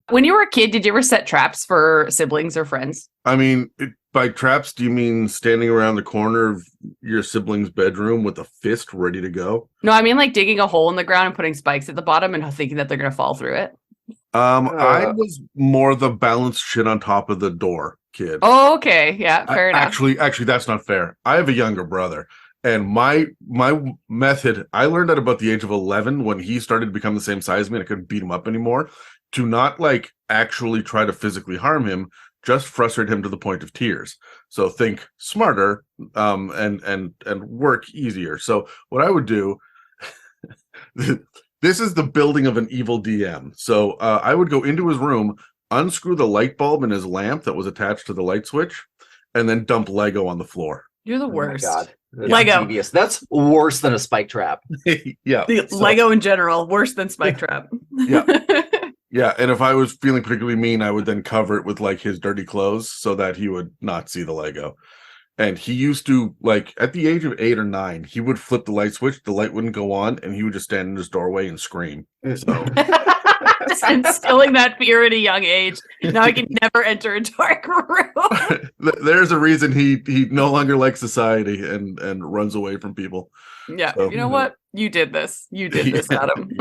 When you were a kid, did you ever set traps for siblings or friends? I mean, by traps, do you mean standing around the corner of your sibling's bedroom with a fist ready to go? No, I mean like digging a hole in the ground and putting spikes at the bottom and thinking that they're going to fall through it. I was more the balanced shit on top of the door kid. Oh, okay. Yeah, fair enough. Actually, that's not fair. I have a younger brother, and my method, I learned at about the age of 11 when he started to become the same size as me and I couldn't beat him up anymore, to not like actually try to physically harm him, just frustrate him to the point of tears. So think smarter, and work easier. So what I would do, this is the building of an evil DM. So I would go into his room, unscrew the light bulb in his lamp that was attached to the light switch, and then dump Lego on the floor. You're the worst. Oh my God. That's Lego. devious. That's worse than a spike trap. Yeah. Lego in general, worse than spike trap. Yeah. Yeah, and if I was feeling particularly mean, I would then cover it with like his dirty clothes so that he would not see the Lego. And he used to, like, at the age of 8 or 9, he would flip the light switch, the light wouldn't go on, and he would just stand in his doorway and scream. So Just instilling that fear at a young age. Now I can never enter a dark room. there's a reason he no longer likes society and runs away from people. Yeah, So, you know what? You did this. You did this, Yeah. Adam.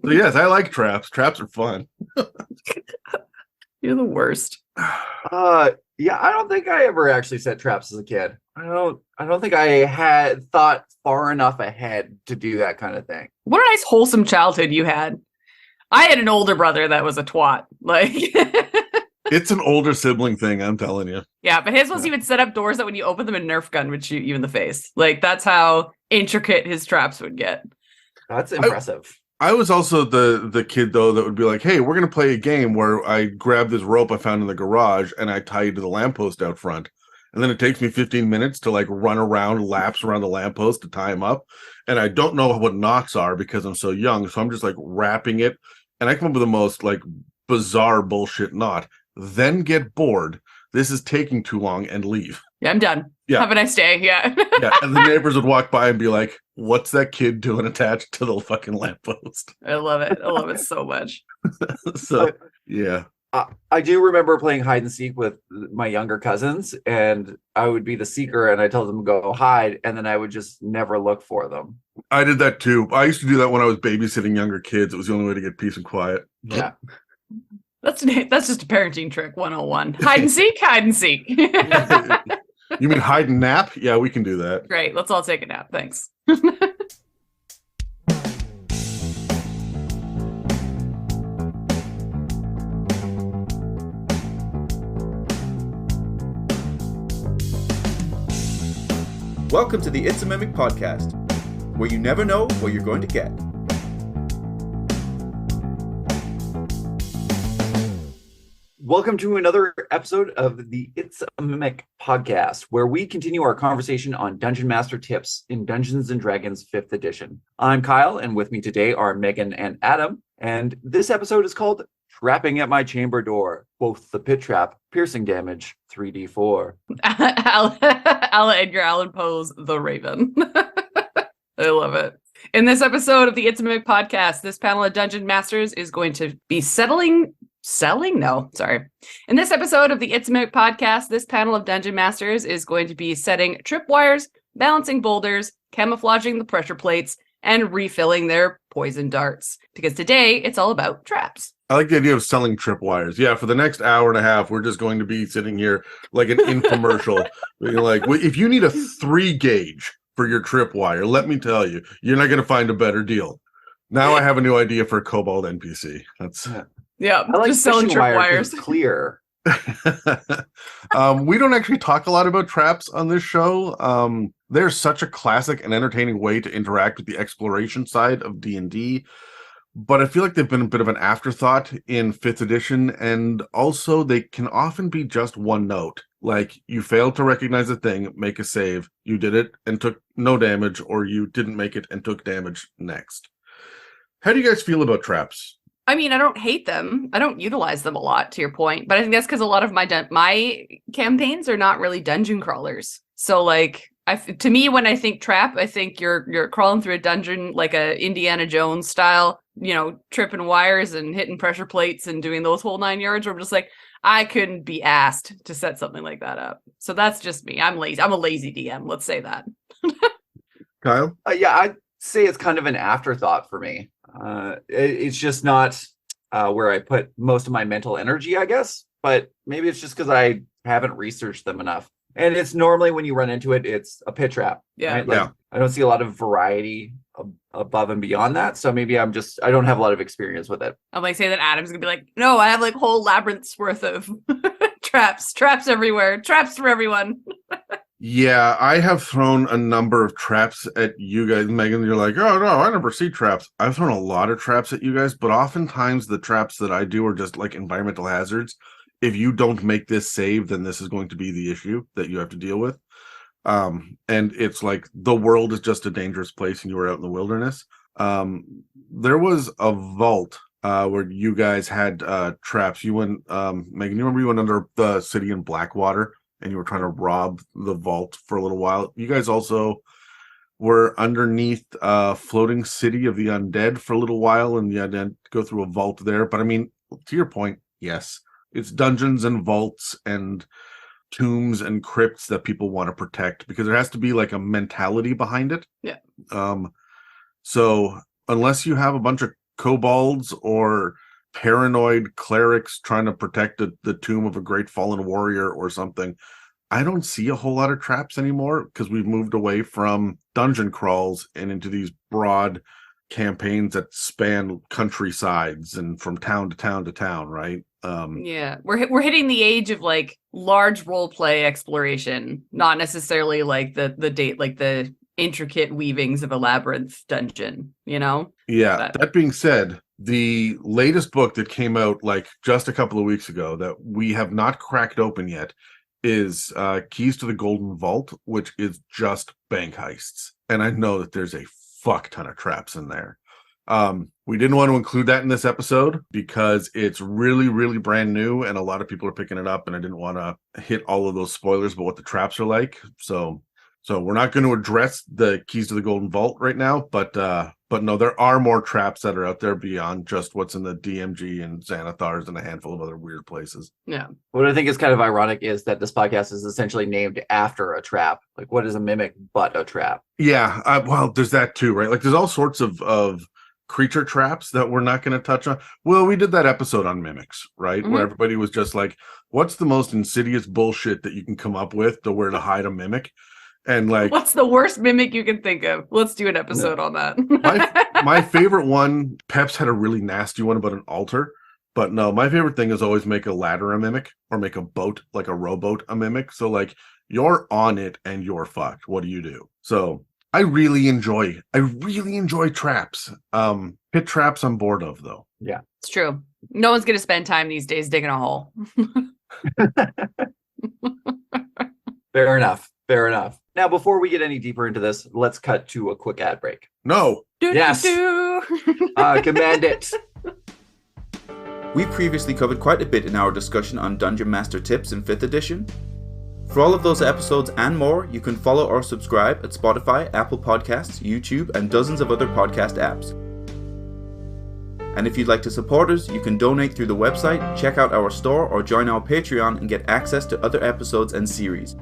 So yes, I like traps. Traps are fun. You're the worst. Yeah, I don't think I ever actually set traps as a kid. I don't think I had thought far enough ahead to do that kind of thing. What a nice wholesome childhood you had. I had an older brother that was a twat. Like It's an older sibling thing, I'm telling you. yeah, but his was he would set up doors that when you open them, a Nerf gun would shoot you in the face. Like that's how intricate his traps would get. That's impressive. I was also the kid though that would be like, hey, we're gonna play a game where I grab this rope I found in the garage and I tie it to the lamppost out front. And then it takes me 15 minutes to like run around laps around the lamppost to tie him up. And I don't know what knots are because I'm so young. So I'm just like wrapping it. And I come up with the most like bizarre bullshit knot. Then get bored. This is taking too long and leave. Yeah, I'm done. Yeah. Have a nice day. Yeah. Yeah. And the neighbors would walk by and be like, what's that kid doing attached to the fucking lamppost? I love it. I love it so much. So yeah. I do remember playing hide and seek with my younger cousins, and I would be the seeker and I told them to go hide, and then I would just never look for them. I did that too. I used to do that when I was babysitting younger kids. It was the only way to get peace and quiet. Yeah. That's just a parenting trick 101. Hide and seek, hide and seek. You mean hide and nap? Yeah, we can do that. Great. Let's all take a nap. Thanks. Welcome to the It's a Mimic podcast, where you never know what you're going to get. Welcome to another episode of the It's a Mimic podcast, where we continue our conversation on Dungeon Master tips in Dungeons & Dragons 5th edition. I'm Kyle, and with me today are Megan and Adam, and this episode is called Trapping at My Chamber Door, Quoth the Pit Trap, Piercing Damage, 3d4. Edgar Allan Poe's The Raven. I love it. In this episode of the It's a Mimic podcast, this panel of Dungeon Masters is going to be selling? No, sorry. In this episode of the It's a Mimic podcast, this panel of Dungeon Masters is going to be setting tripwires, balancing boulders, camouflaging the pressure plates, and refilling their poison darts. Because today, it's all about traps. I like the idea of selling tripwires. Yeah, for the next hour and a half, we're just going to be sitting here like an infomercial. Being like, if you need a 3 gauge for your tripwire, let me tell you, you're not going to find a better deal. Now I have a new idea for a Kobold NPC. That's Yeah, I like just selling fishing wire 'cause tripwires. it's clear. we don't actually talk a lot about traps on this show. They're such a classic and entertaining way to interact with the exploration side of D&D. But I feel like they've been a bit of an afterthought in 5th edition, and also they can often be just one note. Like, you failed to recognize a thing, make a save, you did it and took no damage, or you didn't make it and took damage next. How do you guys feel about traps? I mean, I don't hate them. I don't utilize them a lot, to your point. But I think that's because a lot of my campaigns are not really dungeon crawlers. So, like, to me, when I think trap, I think you're crawling through a dungeon like a Indiana Jones style, tripping wires and hitting pressure plates and doing those whole 9 yards. Where I'm just like, I couldn't be asked to set something like that up. So that's just me. I'm lazy. I'm a lazy DM. Let's say that. Kyle? Yeah, I'd say it's kind of an afterthought for me. It's just not where I put most of my mental energy, I guess. But maybe it's just because I haven't researched them enough. And it's normally when you run into it, it's a pit trap. Yeah. Right? Like, I don't see a lot of variety above and beyond that. So maybe I don't have a lot of experience with it. I'm like saying that Adam's gonna be like, no, I have like whole labyrinths worth of traps everywhere, traps for everyone. Yeah, I have thrown a number of traps at you guys, Megan. You're like, oh no, I never see traps. I've thrown a lot of traps at you guys, but oftentimes the traps that I do are just like environmental hazards. If you don't make this save, then this is going to be the issue that you have to deal with. And it's like the world is just a dangerous place and you were out in the wilderness. There was a vault where you guys had traps. You went, Megan, you remember you went under the city in Blackwater and you were trying to rob the vault for a little while. You guys also were underneath floating city of the undead for a little while, and you had to go through a vault there. But I mean, to your point, yes, it's dungeons and vaults and tombs and crypts that people want to protect because there has to be like a mentality behind it. Yeah. So unless you have a bunch of kobolds or paranoid clerics trying to protect the tomb of a great fallen warrior or something, I don't see a whole lot of traps anymore because we've moved away from dungeon crawls and into these broad campaigns that span countrysides and from town to town to town, right? Yeah, we're hitting the age of like large role play exploration, not necessarily like the intricate weavings of a labyrinth dungeon, Yeah, that being said, the latest book that came out like just a couple of weeks ago that we have not cracked open yet is Keys to the Golden Vault, which is just bank heists. And I know that there's a fuck ton of traps in there. We didn't want to include that in this episode because it's really, really brand new and a lot of people are picking it up, and I didn't want to hit all of those spoilers about what the traps are like. So we're not going to address the Keys to the Golden Vault right now, but no, there are more traps that are out there beyond just what's in the DMG and Xanathars and a handful of other weird places. Yeah. What I think is kind of ironic is that this podcast is essentially named after a trap. Like, what is a mimic but a trap? Yeah, well, there's that too, right? Like, there's all sorts of creature traps that we're not going to touch on. Well, we did that episode on mimics, right? Mm-hmm. Where everybody was just like, what's the most insidious bullshit that you can come up with to where to hide a mimic? And like, what's the worst mimic you can think of? Let's do an episode on that. my favorite one, Peps had a really nasty one about an altar, but no, my favorite thing is always make a ladder a mimic or make a boat, like a rowboat, a mimic. So like you're on it and you're fucked. What do you do? So I really enjoy traps. Pit traps I'm bored of though. Yeah, it's true. No one's going to spend time these days digging a hole. Fair enough. Now, before we get any deeper into this, let's cut to a quick ad break. No. Yes. Command it. We previously covered quite a bit in our discussion on Dungeon Master tips in 5th edition. For all of those episodes and more, you can follow or subscribe at Spotify, Apple Podcasts, YouTube, and dozens of other podcast apps. And if you'd like to support us, you can donate through the website, check out our store, or join our Patreon and get access to other episodes and series.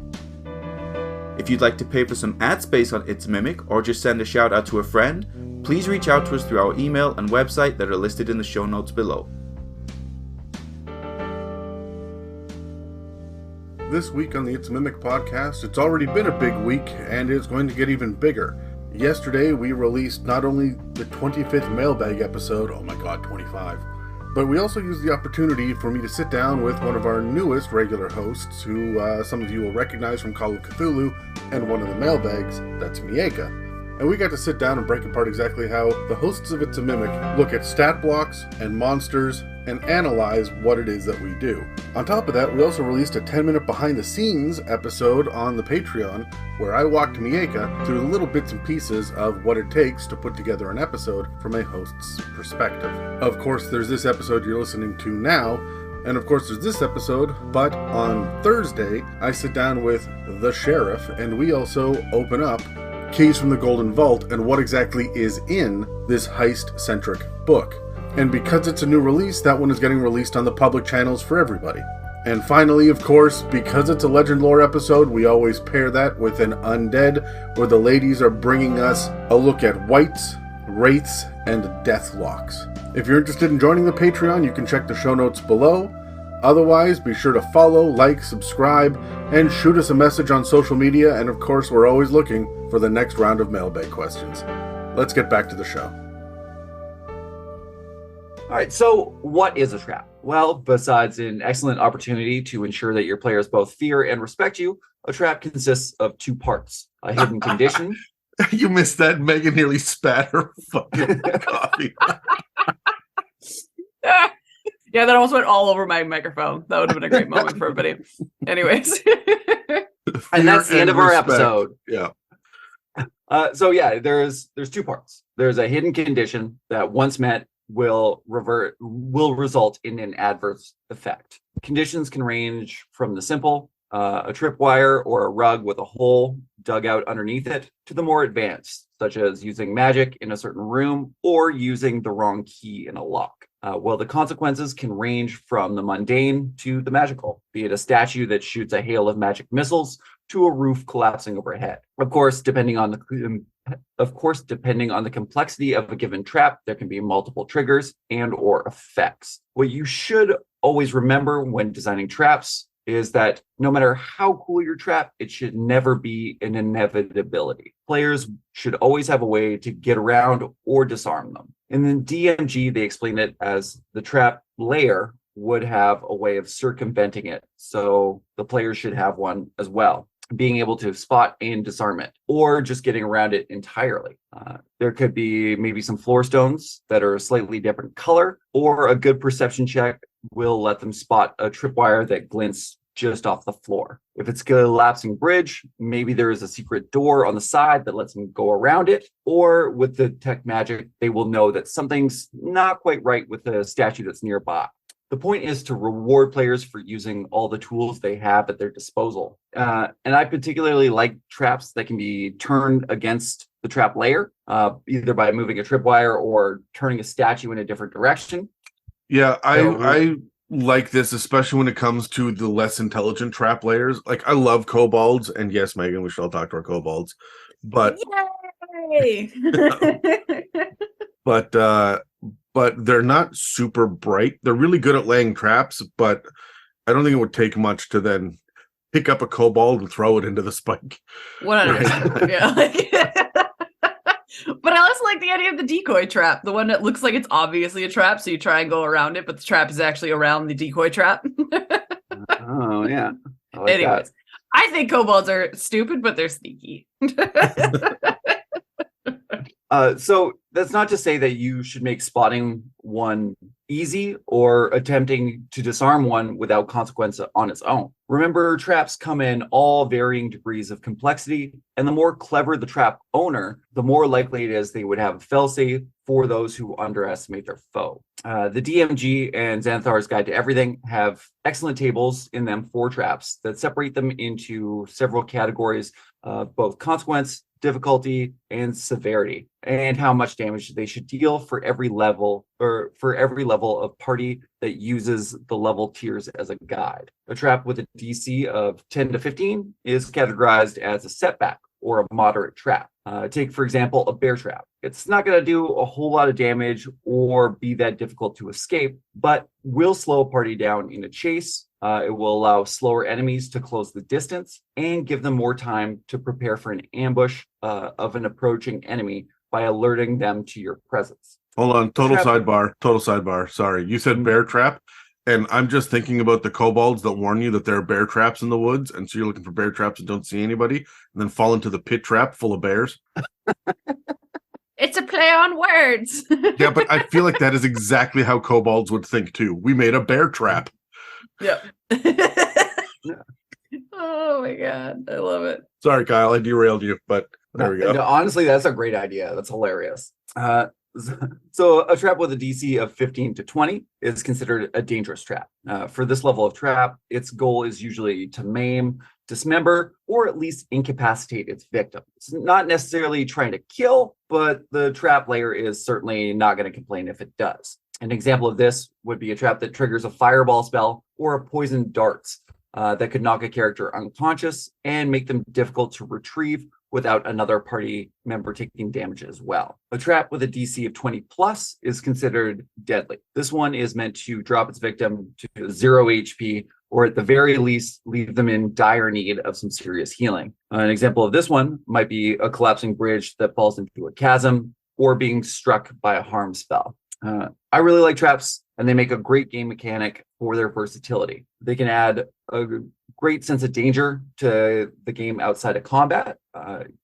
If you'd like to pay for some ad space on It's a Mimic, or just send a shout out to a friend, please reach out to us through our email and website that are listed in the show notes below. This week on the It's a Mimic podcast, it's already been a big week, and it's going to get even bigger. Yesterday, we released not only the 25th mailbag episode, oh my god, 25, but we also used the opportunity for me to sit down with one of our newest regular hosts, who some of you will recognize from Call of Cthulhu, and one of the mailbags, that's Mieka. And we got to sit down and break apart exactly how the hosts of It's a Mimic look at stat blocks and monsters and analyze what it is that we do. On top of that, we also released a 10-minute behind-the-scenes episode on the Patreon where I walked Mieka through the little bits and pieces of what it takes to put together an episode from a host's perspective. Of course, there's this episode you're listening to now, and of course there's this episode, but on Thursday, I sit down with the Sheriff, and we also open up Keys from the Golden Vault and what exactly is in this heist-centric book. And because it's a new release, that one is getting released on the public channels for everybody. And finally, of course, because it's a Legend Lore episode, we always pair that with an Undead, where the ladies are bringing us a look at wights, wraiths, and deathlocks. If you're interested in joining the Patreon, you can check the show notes below. Otherwise, be sure to follow, like, subscribe, and shoot us a message on social media, and of course, we're always looking for the next round of mailbag questions. Let's get back to the show. All right, so what is a trap? Well, besides an excellent opportunity to ensure that your players both fear and respect you, a trap consists of two parts: a hidden condition. You missed that. Megan nearly spat her fucking coffee. Yeah, that almost went all over my microphone. That would have been a great moment for everybody. Anyways. And that's the end of our respect. episode. Yeah. So yeah, there's two parts. There's a hidden condition that once met will result in an adverse effect. Conditions can range from the simple, a tripwire or a rug with a hole dug out underneath it, to the more advanced, such as using magic in a certain room or using the wrong key in a lock. Well, the consequences can range from the mundane to the magical, be it a statue that shoots a hail of magic missiles to a roof collapsing overhead. Of course, depending on the complexity of a given trap, there can be multiple triggers and or effects. What you should always remember when designing traps is that no matter how cool your trap, it should never be an inevitability. Players should always have a way to get around or disarm them. In the DMG, they explain it as the trap layer would have a way of circumventing it, so the players should have one as well, being able to spot and disarm it, or just getting around it entirely. There could be maybe some floor stones that are a slightly different color, or a good perception check will let them spot a tripwire that glints just off the floor. If it's a collapsing bridge, maybe there is a secret door on the side that lets them go around it, or with the tech magic, they will know that something's not quite right with the statue that's nearby. The point is to reward players for using all the tools they have at their disposal. And I particularly like traps that can be turned against the trap layer, either by moving a tripwire or turning a statue in a different direction. Yeah, I like this, especially when it comes to the less intelligent trap layers. Like, I love kobolds, and yes, Megan, we should all talk to our kobolds. But Yay! but they're not super bright. They're really good at laying traps, but I don't think it would take much to then pick up a kobold and throw it into the spike. 100%. Yeah. But I also like the idea of the decoy trap, the one that looks like it's obviously a trap, so you try and go around it, but the trap is actually around the decoy trap. Oh, yeah. I like Anyways, I think kobolds are stupid, but they're sneaky. So that's not to say that you should make spotting one easy or attempting to disarm one without consequence on its own. Remember, traps come in all varying degrees of complexity, and the more clever the trap owner, the more likely it is they would have a failsafe for those who underestimate their foe. The DMG and Xanthar's Guide to Everything have excellent tables in them for traps that separate them into several categories, both consequence, difficulty, and severity, and how much damage they should deal for every level of party that uses the level tiers as a guide. A trap with a DC of 10 to 15 is categorized as a setback or a moderate trap. Take, for example, a bear trap. It's not going to do a whole lot of damage or be that difficult to escape, but will slow a party down in a chase. It will allow slower enemies to close the distance and give them more time to prepare for an ambush of an approaching enemy by alerting them to your presence. Hold on, total sidebar. Sorry, you said bear trap, and I'm just thinking about the kobolds that warn you that there are bear traps in the woods, and so you're looking for bear traps and don't see anybody, and then fall into the pit trap full of bears. It's a play on words. Yeah, but I feel like that is exactly how kobolds would think too. We made a bear trap. Yep. Oh my god, I love it. Sorry, Kyle, I derailed you, but there we go. No, honestly, that's a great idea. That's hilarious. So a trap with a DC of 15 to 20 is considered a dangerous trap. For this level of trap, its goal is usually to maim, dismember, or at least incapacitate its victim. It's not necessarily trying to kill, but the trap layer is certainly not going to complain if it does. An example of this would be a trap that triggers a fireball spell or a poison darts that could knock a character unconscious and make them difficult to retrieve without another party member taking damage as well. A trap with a DC of 20 plus is considered deadly. This one is meant to drop its victim to 0 HP, or at the very least, leave them in dire need of some serious healing. An example of this one might be a collapsing bridge that falls into a chasm, or being struck by a harm spell. I really like traps, and they make a great game mechanic for their versatility. They can add a great sense of danger to the game outside of combat,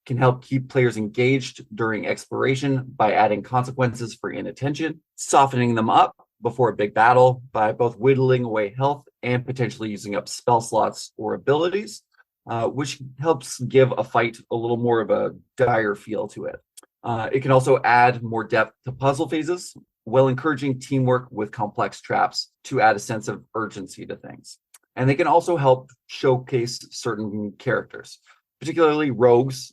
can help keep players engaged during exploration by adding consequences for inattention, softening them up before a big battle by both whittling away health and potentially using up spell slots or abilities, which helps give a fight a little more of a dire feel to it. It can also add more depth to puzzle phases, while encouraging teamwork with complex traps to add a sense of urgency to things. And they can also help showcase certain characters, particularly rogues,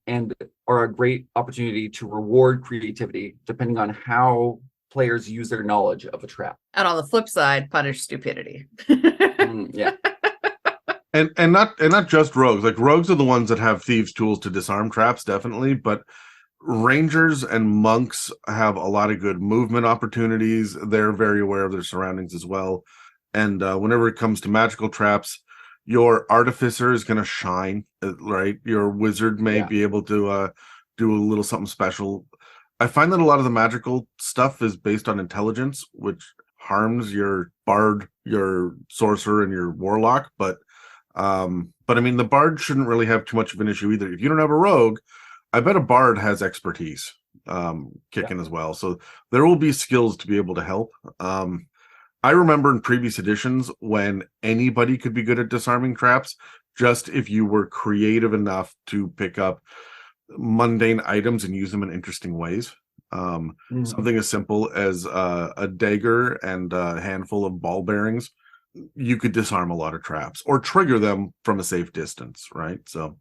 and are a great opportunity to reward creativity depending on how players use their knowledge of a trap. And on the flip side, punish stupidity. Yeah. And not just rogues. Like, rogues are the ones that have thieves' tools to disarm traps, definitely, but rangers and monks have a lot of good movement opportunities. They're very aware of their surroundings as well. And whenever it comes to magical traps, your artificer is going to shine, right? Your wizard may be able to do a little something special. I find that a lot of the magical stuff is based on intelligence, which harms your bard, your sorcerer, and your warlock. But I mean, the bard shouldn't really have too much of an issue either. If you don't have a rogue, I bet a bard has expertise kicking as well. So there will be skills to be able to help. I remember in previous editions when anybody could be good at disarming traps, just if you were creative enough to pick up mundane items and use them in interesting ways. Something as simple as a dagger and a handful of ball bearings, you could disarm a lot of traps or trigger them from a safe distance, right? So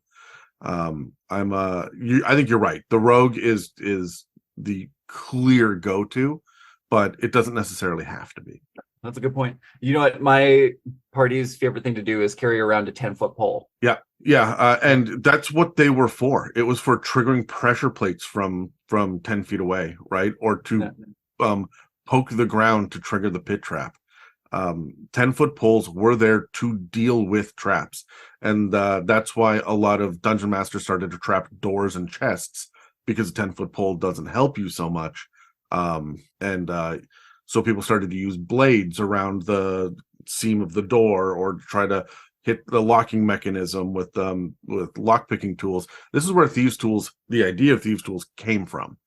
I think you're right. The rogue is the clear go-to, but it doesn't necessarily have to be. That's a good point. You know what? My party's favorite thing to do is carry around a 10-foot pole. Yeah. And that's what they were for. It was for triggering pressure plates from 10 feet away, right? Or to poke the ground to trigger the pit trap. 10-foot poles were there to deal with traps. And that's why a lot of dungeon masters started to trap doors and chests, because a 10-foot pole doesn't help you so much. So people started to use blades around the seam of the door, or try to hit the locking mechanism with lockpicking tools. This is where the idea of thieves' tools came from.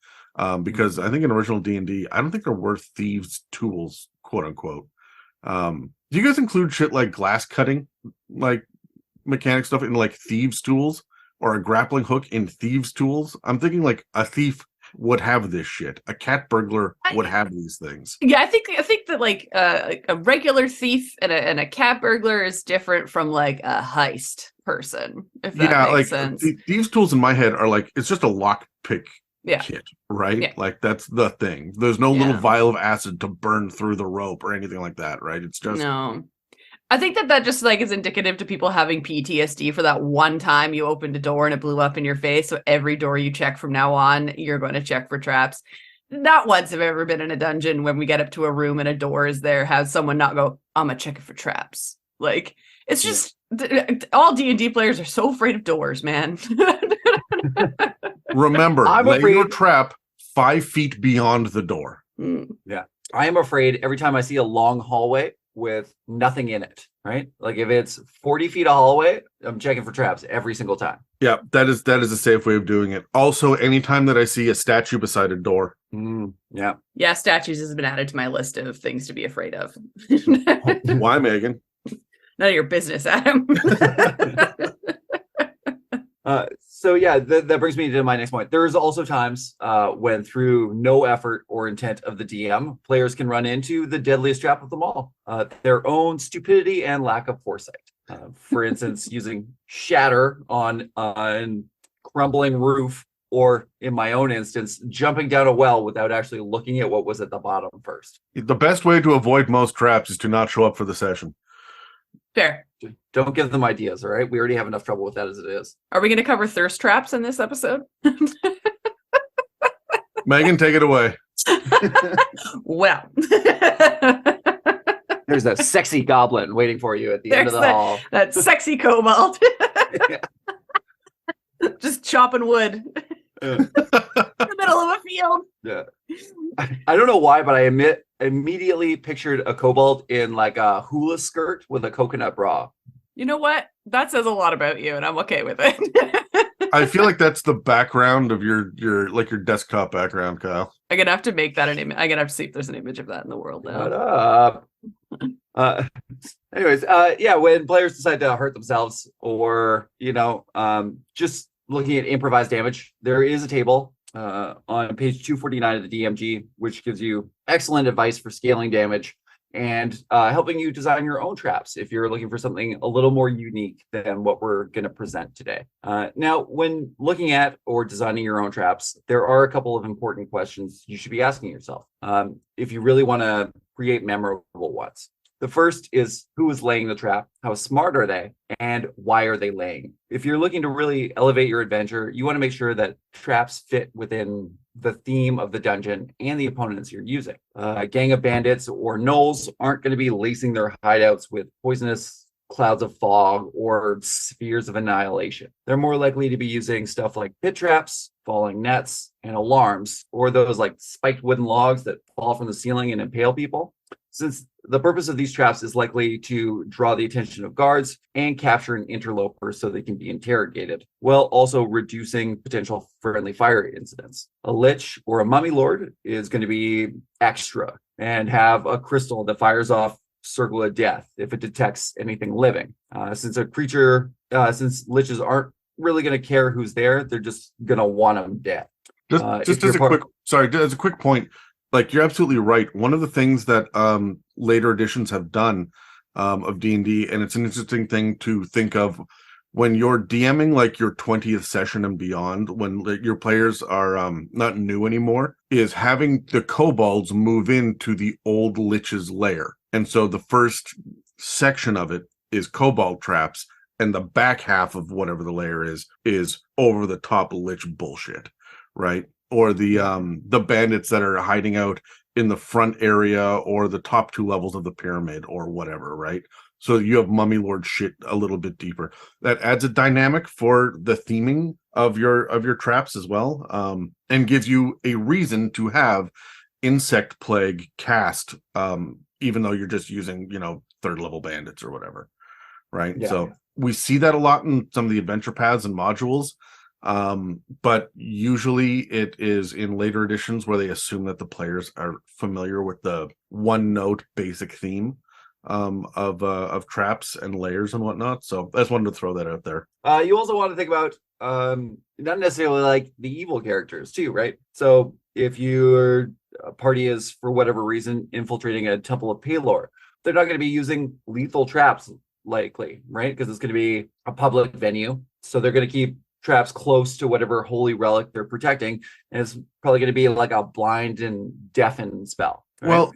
Because I think in original D&D, I don't think there were thieves' tools, quote unquote. Do you guys include shit like glass cutting, like mechanic stuff, in like thieves' tools, or a grappling hook in thieves' tools? I'm thinking like a thief would have this shit. A cat burglar would have these things. Yeah, I think that like a regular thief and a cat burglar is different from like a heist person. If that makes sense. Thieves' tools in my head are like, it's just a lockpick kit, right? Yeah. Like that's the thing. There's no little vial of acid to burn through the rope or anything like that, right? It's just no. I think that just like is indicative to people having PTSD for that one time you opened a door and it blew up in your face. So every door you check from now on, you're going to check for traps. Not once have I ever been in a dungeon when we get up to a room and a door is there, has someone not go, I'm gonna check it for traps. Like, it's just all D&D players are so afraid of doors, man. Remember, lay your trap 5 feet beyond the door. Yeah. I am afraid every time I see a long hallway with nothing in it, right? Like if it's 40 feet a hallway, I'm checking for traps every single time. Yeah, that is a safe way of doing it. Also, anytime that I see a statue beside a door. Yeah, statues has been added to my list of things to be afraid of. Why, So yeah, that brings me to my next point. There's also times when through no effort or intent of the DM, players can run into the deadliest trap of them all, their own stupidity and lack of foresight. For instance, using shatter on crumbling roof, or in my own instance, jumping down a well without actually looking at what was at the bottom first. The best way to avoid most traps is to not show up for the session. Fair. Don't give them ideas, all right? We already have enough trouble with that as it is. Are we going to cover thirst traps in this episode? Megan, take it away. Well. There's that sexy goblin waiting for you at the end of the hall. That sexy cobalt. Just chopping wood in the middle of a field. Yeah. I don't know why, but I immediately pictured a kobold in like a hula skirt with a coconut bra. You know what? That says a lot about you, and I'm okay with it. I feel like that's the background of your desktop background, Kyle. I'm gonna have to make that an image. I'm gonna have to see if there's an image of that in the world now. Shut up. Anyways, when players decide to hurt themselves, or just looking at improvised damage, there is a table on page 249 of the DMG, which gives you excellent advice for scaling damage and helping you design your own traps if you're looking for something a little more unique than what we're going to present today. Now, when looking at or designing your own traps, there are a couple of important questions you should be asking yourself if you really want to create memorable ones. The first is, who is laying the trap? How smart are they? And why are they laying? If you're looking to really elevate your adventure, you want to make sure that traps fit within the theme of the dungeon and the opponents you're using. A gang of bandits or gnolls aren't going to be lacing their hideouts with poisonous clouds of fog or spheres of annihilation. They're more likely to be using stuff like pit traps, falling nets, and alarms, or those like spiked wooden logs that fall from the ceiling and impale people. Since the purpose of these traps is likely to draw the attention of guards and capture an interloper so they can be interrogated, while also reducing potential friendly fire incidents. A lich or a mummy lord is going to be extra and have a crystal that fires off circle of death if it detects anything living. Since liches aren't really going to care who's there, they're just going to want them dead. Just as a quick point, like, you're absolutely right. One of the things that later editions have done of D&D, and it's an interesting thing to think of when you're DMing like your 20th session and beyond, when your players are not new anymore, is having the kobolds move into the old lich's lair. And so the first section of it is kobold traps, and the back half of whatever the layer is over the top lich bullshit, right? Or the bandits that are hiding out in the front area or the top two levels of the pyramid or whatever, right? So you have mummy lord shit a little bit deeper. That adds a dynamic for the theming of your traps as well, and gives you a reason to have insect plague cast, even though you're just using third level bandits or whatever, right? Yeah. So we see that a lot in some of the adventure paths and modules. But usually it is in later editions where they assume that the players are familiar with the one note basic theme of traps and layers and whatnot. So I just wanted to throw that out there. You also want to think about not necessarily like the evil characters too, right? So if your party is for whatever reason infiltrating a temple of Pelor, they're not going to be using lethal traps likely, right? Because it's going to be a public venue, so they're going to keep traps close to whatever holy relic they're protecting, and it's probably going to be like a blind and deafen spell. Right? Well,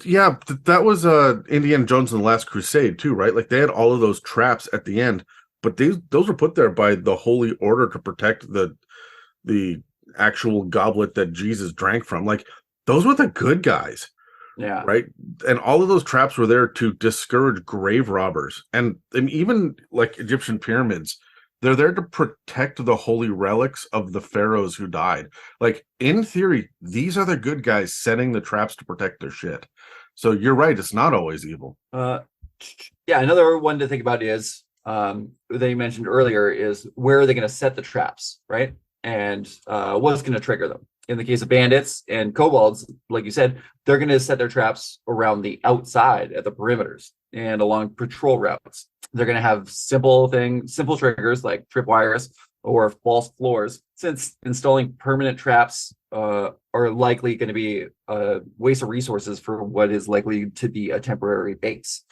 yeah, that was Indiana Jones and the Last Crusade too, right? Like, they had all of those traps at the end, but those were put there by the Holy Order to protect the actual goblet that Jesus drank from. Like, those were the good guys. Yeah. Right. And all of those traps were there to discourage grave robbers. And even like Egyptian pyramids, they're there to protect the holy relics of the pharaohs who died. Like, in theory, these are the good guys setting the traps to protect their shit. So you're right. It's not always evil. Yeah. Another one to think about is that you mentioned earlier is, where are they going to set the traps, right? And what's going to trigger them? In the case of bandits and kobolds, like you said, they're going to set their traps around the outside at the perimeters and along patrol routes. They're going to have simple triggers like tripwires, or false floors, since installing permanent traps are likely going to be a waste of resources for what is likely to be a temporary base.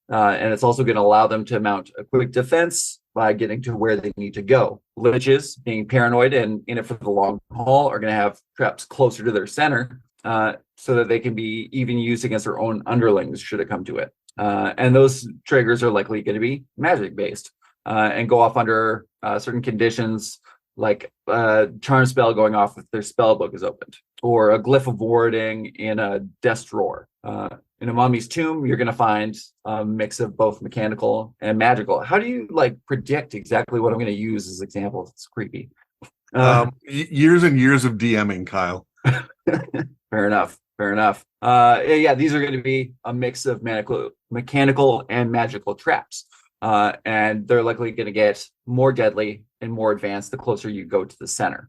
And it's also going to allow them to mount a quick defense by getting to where they need to go. Liches, being paranoid and in it for the long haul, are going to have traps closer to their center so that they can be even used against their own underlings should it come to it. And those triggers are likely going to be magic based and go off under certain conditions, like a charm spell going off if their spell book is opened, or a glyph of warding in a desk drawer. In a mummy's tomb, you're going to find a mix of both mechanical and magical. How do you predict exactly what I'm going to use as examples? It's creepy. Years and years of DMing, Kyle. Fair enough. Yeah, these are going to be a mix of mechanical and magical traps. And they're likely going to get more deadly and more advanced the closer you go to the center.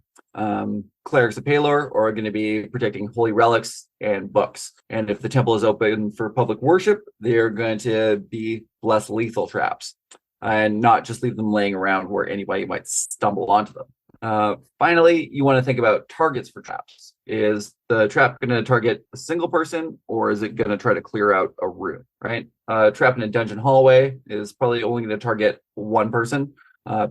Clerics of Palor are going to be protecting holy relics and books. And if the temple is open for public worship, they're going to be less lethal traps and not just leave them laying around where anybody might stumble onto them. Finally, you want to think about targets for traps. Is the trap going to target a single person, or is it going to try to clear out a room, right? A trap in a dungeon hallway is probably only going to target one person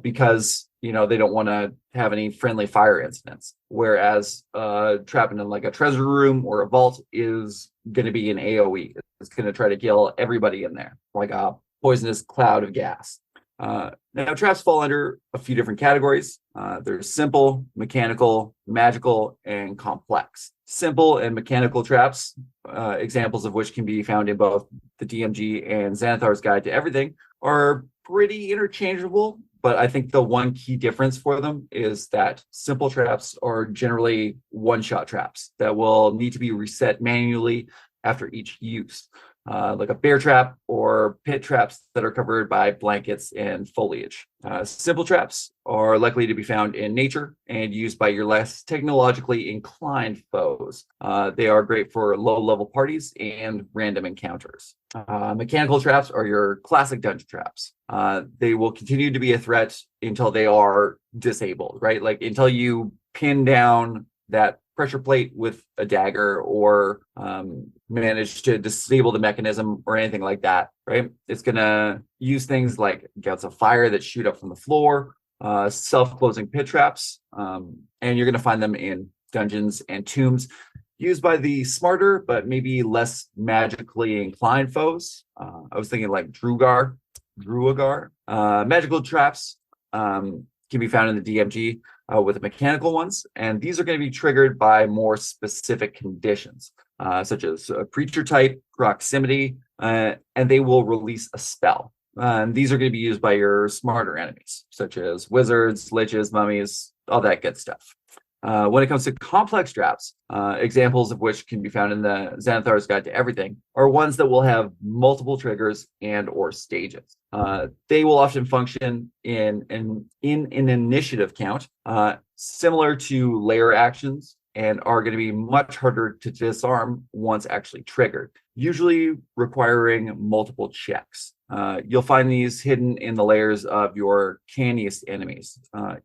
because they don't want to have any friendly fire incidents. Whereas trapping in a treasure room or a vault is going to be an AoE. It's going to try to kill everybody in there, like a poisonous cloud of gas. Now, traps fall under a few different categories. There's simple, mechanical, magical, and complex. Simple and mechanical traps, examples of which can be found in both the DMG and Xanathar's Guide to Everything, are pretty interchangeable. But I think the one key difference for them is that simple traps are generally one-shot traps that will need to be reset manually after each use. Like a bear trap or pit traps that are covered by blankets and foliage. Simple traps are likely to be found in nature and used by your less technologically inclined foes. They are great for low-level parties and random encounters. Mechanical traps are your classic dungeon traps. They will continue to be a threat until they are disabled, right? Like until you pin down that pressure plate with a dagger or manage to disable the mechanism or anything like that, right? It's going to use things like gouts of fire that shoot up from the floor, self-closing pit traps, and you're going to find them in dungeons and tombs used by the smarter but maybe less magically inclined foes. I was thinking like Druagar. Magical traps can be found in the DMG with the mechanical ones, and these are going to be triggered by more specific conditions, such as creature type, proximity, and they will release a spell. And these are going to be used by your smarter enemies, such as wizards, liches, mummies, all that good stuff. When it comes to complex traps, examples of which can be found in the Xanathar's Guide to Everything, are ones that will have multiple triggers and or stages. They will often function in an initiative count, similar to layer actions, and are going to be much harder to disarm once actually triggered, usually requiring multiple checks. You'll find these hidden in the layers of your canniest enemies,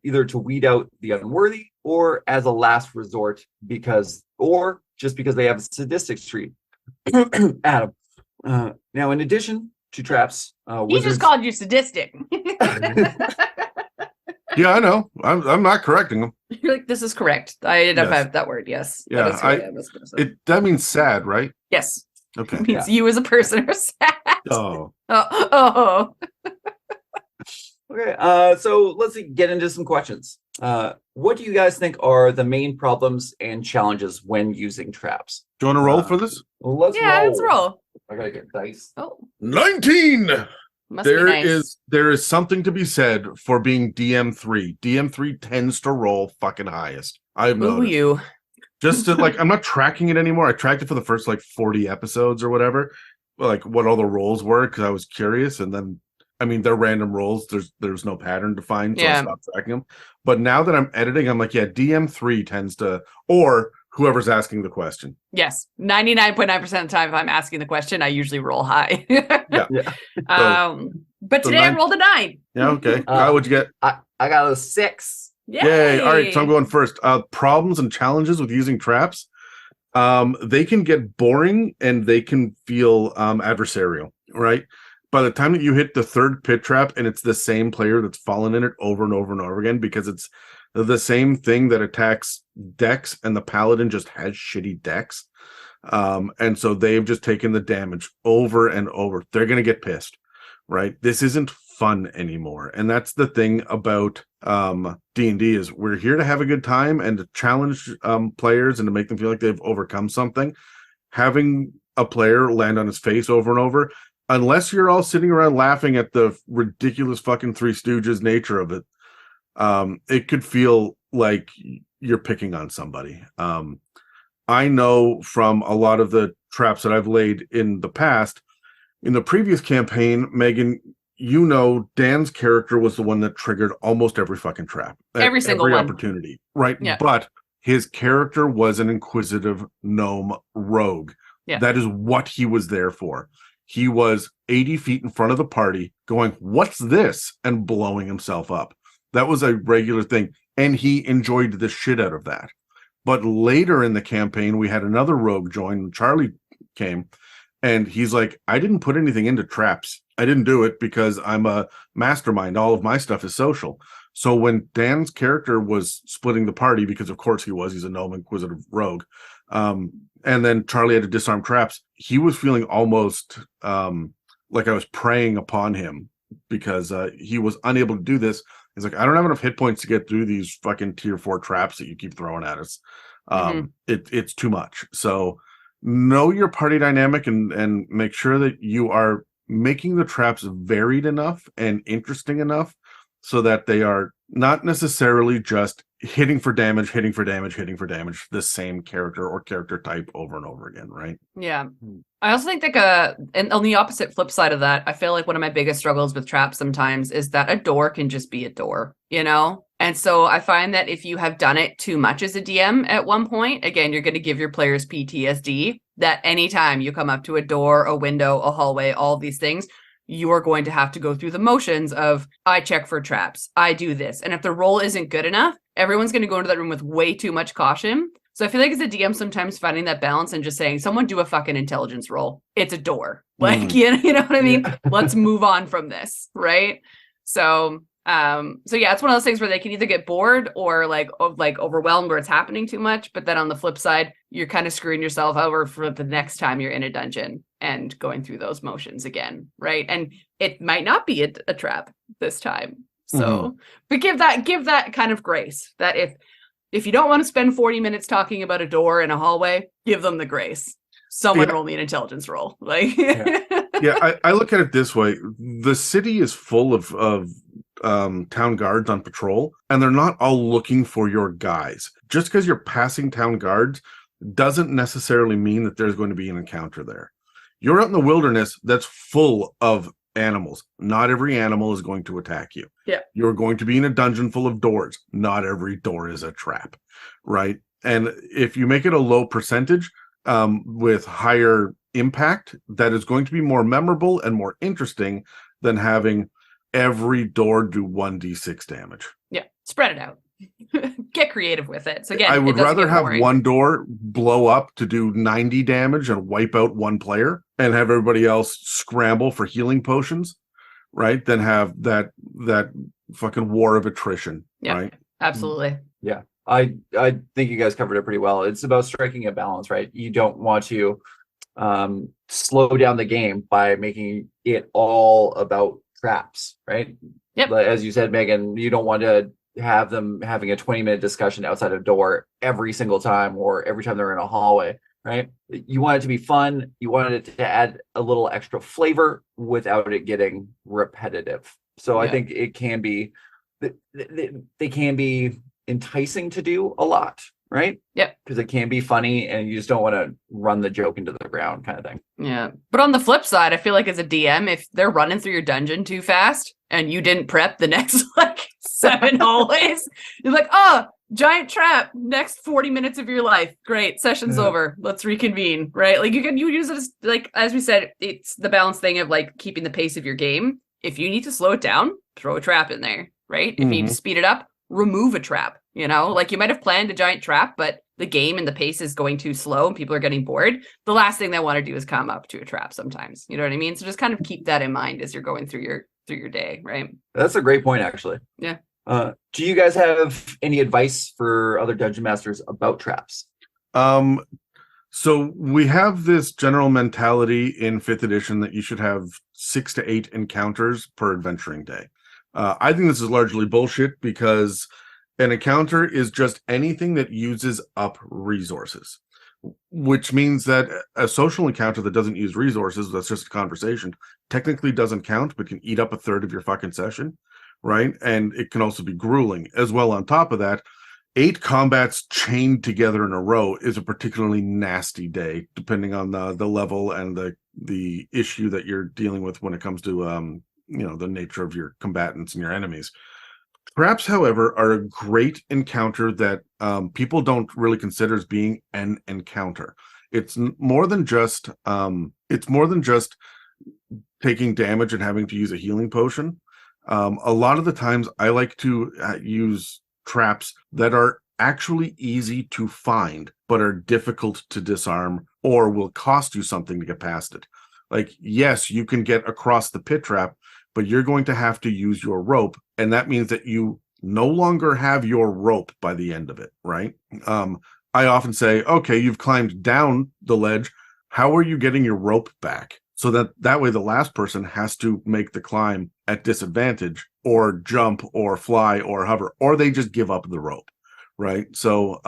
either to weed out the unworthy or as a last resort or just because they have a sadistic streak. Adam. Now, in addition to traps, He just called you sadistic. Yeah, I know. I'm not correcting him. You're like, this is correct. I didn't have that word. Yes. Yeah, that is what I was going to say. That means sad, right? Yes. Okay. It means you as a person are sad. Oh. Oh. Okay, so let's get into some questions. What do you guys think are the main problems and challenges when using traps? Do you want to roll for this? Well, let's roll. I gotta get dice. Oh. 19. Must be nice. There is something to be said for being DM3. DM3 tends to roll fucking highest. I've noticed. you. Just to I'm not tracking it anymore. I tracked it for the first 40 episodes or whatever, what all the rolls were because I was curious, and then they're random rolls. There's no pattern to find, so I stopped tracking them. But now that I'm editing, I'm like, yeah, DM3 tends to, or whoever's asking the question. Yes, 99.9% of the time, if I'm asking the question, I usually roll high. Yeah. But today I rolled a 9. Yeah, okay. What'd you get? I got a 6. Yay! All right, so I'm going first. Problems and challenges with using traps. They can get boring and they can feel adversarial, right? By the time that you hit the third pit trap and it's the same player that's fallen in it over and over and over again, because it's the same thing that attacks decks and the paladin just has shitty decks. And so they've just taken the damage over and over. They're going to get pissed, right? This isn't fun anymore. And that's the thing about D&D is we're here to have a good time and to challenge players and to make them feel like they've overcome something. Having a player land on his face over and over, unless you're all sitting around laughing at the ridiculous fucking Three Stooges nature of it, it could feel like you're picking on somebody. I know from a lot of the traps that I've laid in the past, in the previous campaign, Megan, you know, Dan's character was the one that triggered almost every fucking trap. Every single one. Opportunity, right? Yeah. But his character was an inquisitive gnome rogue. Yeah. That is what he was there for. He was 80 feet in front of the party going, "What's this?" and blowing himself up. That was a regular thing. And he enjoyed the shit out of that. But later in the campaign, we had another rogue join. Charlie came and he's like, "I didn't put anything into traps. I didn't do it because I'm a mastermind. All of my stuff is social." So when Dan's character was splitting the party, because of course he's a gnome inquisitive rogue, and then Charlie had to disarm traps, he was feeling almost like I was preying upon him because he was unable to do this. He's like, "I don't have enough hit points to get through these fucking tier 4 traps that you keep throwing at us. It's too much." So know your party dynamic and make sure that you are making the traps varied enough and interesting enough so that they are not necessarily just hitting for damage, the same character or character type over and over again, right? Yeah. I also think like and on the opposite flip side of that, I feel like one of my biggest struggles with traps sometimes is that a door can just be a door, you know? And so I find that if you have done it too much as a DM at one point, again, you're going to give your players PTSD that anytime you come up to a door, a window, a hallway, all these things, you are going to have to go through the motions of, I check for traps, I do this. And if the roll isn't good enough, everyone's going to go into that room with way too much caution. So I feel like as a DM, sometimes finding that balance and just saying, someone do a fucking intelligence roll. It's a door. Like, you know what I mean? Yeah. Let's move on from this. Right. So yeah, it's one of those things where they can either get bored or like overwhelmed where it's happening too much. But then on the flip side, you're kind of screwing yourself over for the next time you're in a dungeon and going through those motions again. Right. And it might not be a trap this time. So, but give that kind of grace that if you don't want to spend 40 minutes talking about a door in a hallway, give them the grace. Someone roll me an intelligence roll. Like, I look at it this way. The city is full of town guards on patrol, and they're not all looking for your guys. Just because you're passing town guards doesn't necessarily mean that there's going to be an encounter there. You're out in the wilderness that's full of animals. Not every animal is going to attack you. Yeah. You're going to be in a dungeon full of doors. Not every door is a trap, right? And if you make it a low percentage with higher impact, that is going to be more memorable and more interesting than having every door do 1d6 damage. Yeah, spread it out. Get creative with it. So again, I would rather have one door blow up to do 90 damage and wipe out one player and have everybody else scramble for healing potions, right? Than have that fucking war of attrition. Yeah, right? Absolutely. Yeah. I think you guys covered it pretty well. It's about striking a balance, right? You don't want to slow down the game by making it all about traps, right? Yep. But as you said, Megan, you don't want to have them having a 20-minute discussion outside a door every single time or every time they're in a hallway, right? You want it to be fun. You want it to add a little extra flavor without it getting repetitive. So I think it can be, they can be enticing to do a lot, right? Yeah. Because it can be funny and you just don't want to run the joke into the ground kind of thing. Yeah. But on the flip side, I feel like as a DM, if they're running through your dungeon too fast and you didn't prep the next like 7 hallways, you're like, oh, giant trap, next 40 minutes of your life. Great. Session's over. Let's reconvene. Right. Like you use it as, like, as we said, it's the balance thing of like keeping the pace of your game. If you need to slow it down, throw a trap in there. Right. If you need to speed it up, remove a trap, you know? Like you might have planned a giant trap, but the game and the pace is going too slow and people are getting bored. The last thing they want to do is come up to a trap sometimes. You know what I mean? So just kind of keep that in mind as you're going through your day, right? That's a great point, actually. Yeah. Do you guys have any advice for other dungeon masters about traps? So we have this general mentality in 5th edition that you should have 6 to 8 encounters per adventuring day. I think this is largely bullshit because an encounter is just anything that uses up resources, which means that a social encounter that doesn't use resources, that's just a conversation, technically doesn't count, but can eat up a third of your fucking session, right? And it can also be grueling as well. On top of that, 8 combats chained together in a row is a particularly nasty day, depending on the level and the issue that you're dealing with when it comes to the nature of your combatants and your enemies. Traps, however, are a great encounter that people don't really consider as being an encounter. It's more than just taking damage and having to use a healing potion. A lot of the times, I like to use traps that are actually easy to find but are difficult to disarm or will cost you something to get past it. Like, yes, you can get across the pit trap, but you're going to have to use your rope, and that means that you no longer have your rope by the end of it, right? I often say, okay, you've climbed down the ledge, how are you getting your rope back? So that way the last person has to make the climb at disadvantage or jump or fly or hover, or they just give up the rope, right? So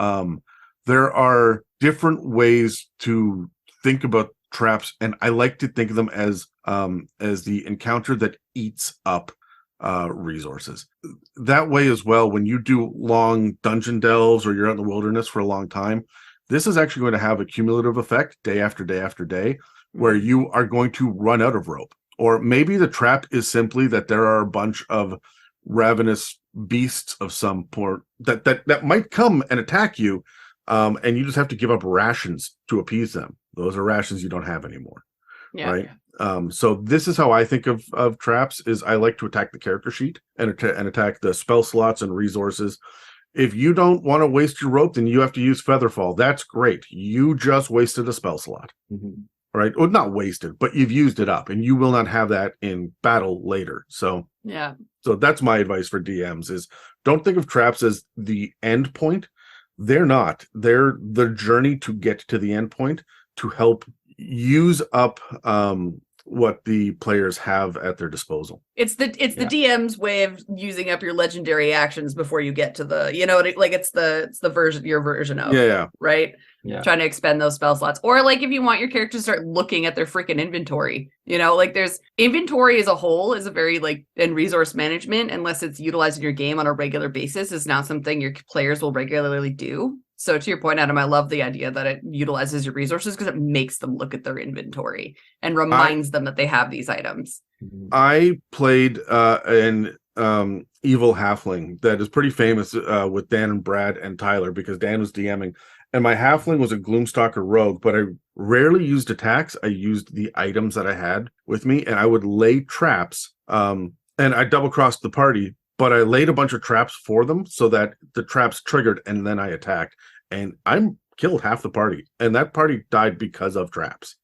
there are different ways to think about traps, and I like to think of them as the encounter that eats up resources. That way as well, when you do long dungeon delves or you're out in the wilderness for a long time, this is actually going to have a cumulative effect day after day after day, where you are going to run out of rope. Or maybe the trap is simply that there are a bunch of ravenous beasts of some sort that might come and attack you, and you just have to give up rations to appease them. Those are rations you don't have anymore, right? So this is how I think of traps. Is I like to attack the character sheet and attack the spell slots and resources. If you don't want to waste your rope, then you have to use Featherfall. That's great. You just wasted a spell slot. Mm-hmm. Right? Well, not wasted, but you've used it up, and you will not have that in battle later. So that's my advice for DMs: is don't think of traps as the end point. They're not. They're the journey to get to the end point to help use up what the players have at their disposal. It's the DM's way of using up your legendary actions before you get to the, it's the version, your version of, right? Yeah. Trying to expend those spell slots. Or like if you want your character to start looking at their freaking inventory, there's inventory as a whole is a very and resource management, unless it's utilized in your game on a regular basis, is not something your players will regularly do. So to your point, Adam, I love the idea that it utilizes your resources because it makes them look at their inventory and reminds them that they have these items. I played an evil halfling that is pretty famous with Dan and Brad and Tyler, because Dan was DMing. And my halfling was a Gloomstalker rogue, but I rarely used attacks. I used the items that I had with me, and I would lay traps. And I double-crossed the party, but I laid a bunch of traps for them so that the traps triggered, and then I attacked. And I killed half the party, and that party died because of traps.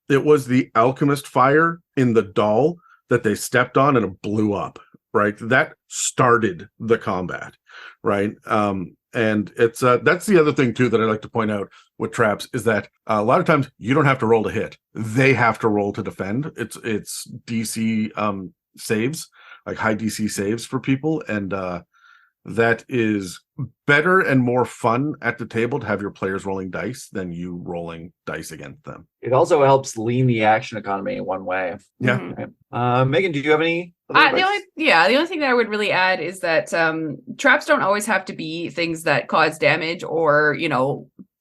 It was the alchemist fire in the doll that they stepped on, and it blew up, right? That started the combat, right? And it's that's the other thing too that I like to point out with traps, is that a lot of times you don't have to roll to hit; they have to roll to defend. It's DC saves, like high DC saves for people, and that is better and more fun at the table to have your players rolling dice than you rolling dice against them. It also helps lean the action economy in one way. Yeah. Right. Megan, do you have any? The only thing that I would really add is that traps don't always have to be things that cause damage or,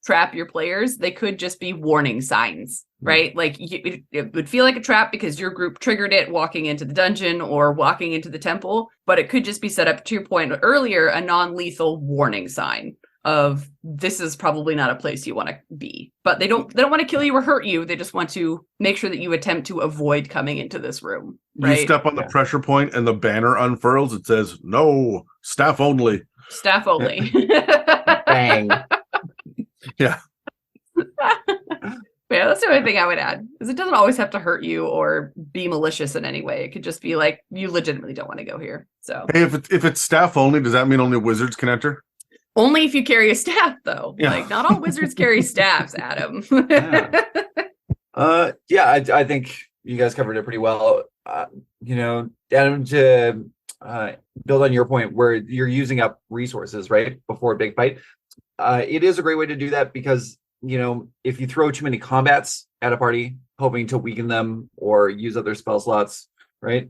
trap your players. They could just be warning signs, right? Like it would feel like a trap because your group triggered it walking into the dungeon or walking into the temple, but it could just be set up, to your point earlier, a non-lethal warning sign of this is probably not a place you want to be. But they don't want to kill you or hurt you. They just want to make sure that you attempt to avoid coming into this room. Right? You step on the pressure point and the banner unfurls. It says, "No, staff only." Staff only. Bang. Yeah. Yeah, that's the only thing I would add, is it doesn't always have to hurt you or be malicious in any way. It could just be like, you legitimately don't want to go here. So Hey, if it's staff only, does that mean only wizards can enter? only if you carry a staff, though. Yeah. Like, not all wizards carry staffs, Adam. I think you guys covered it pretty well. Adam, to build on your point where you're using up resources, right, before a big fight, it is a great way to do that because, if you throw too many combats at a party, hoping to weaken them or use up their spell slots, right,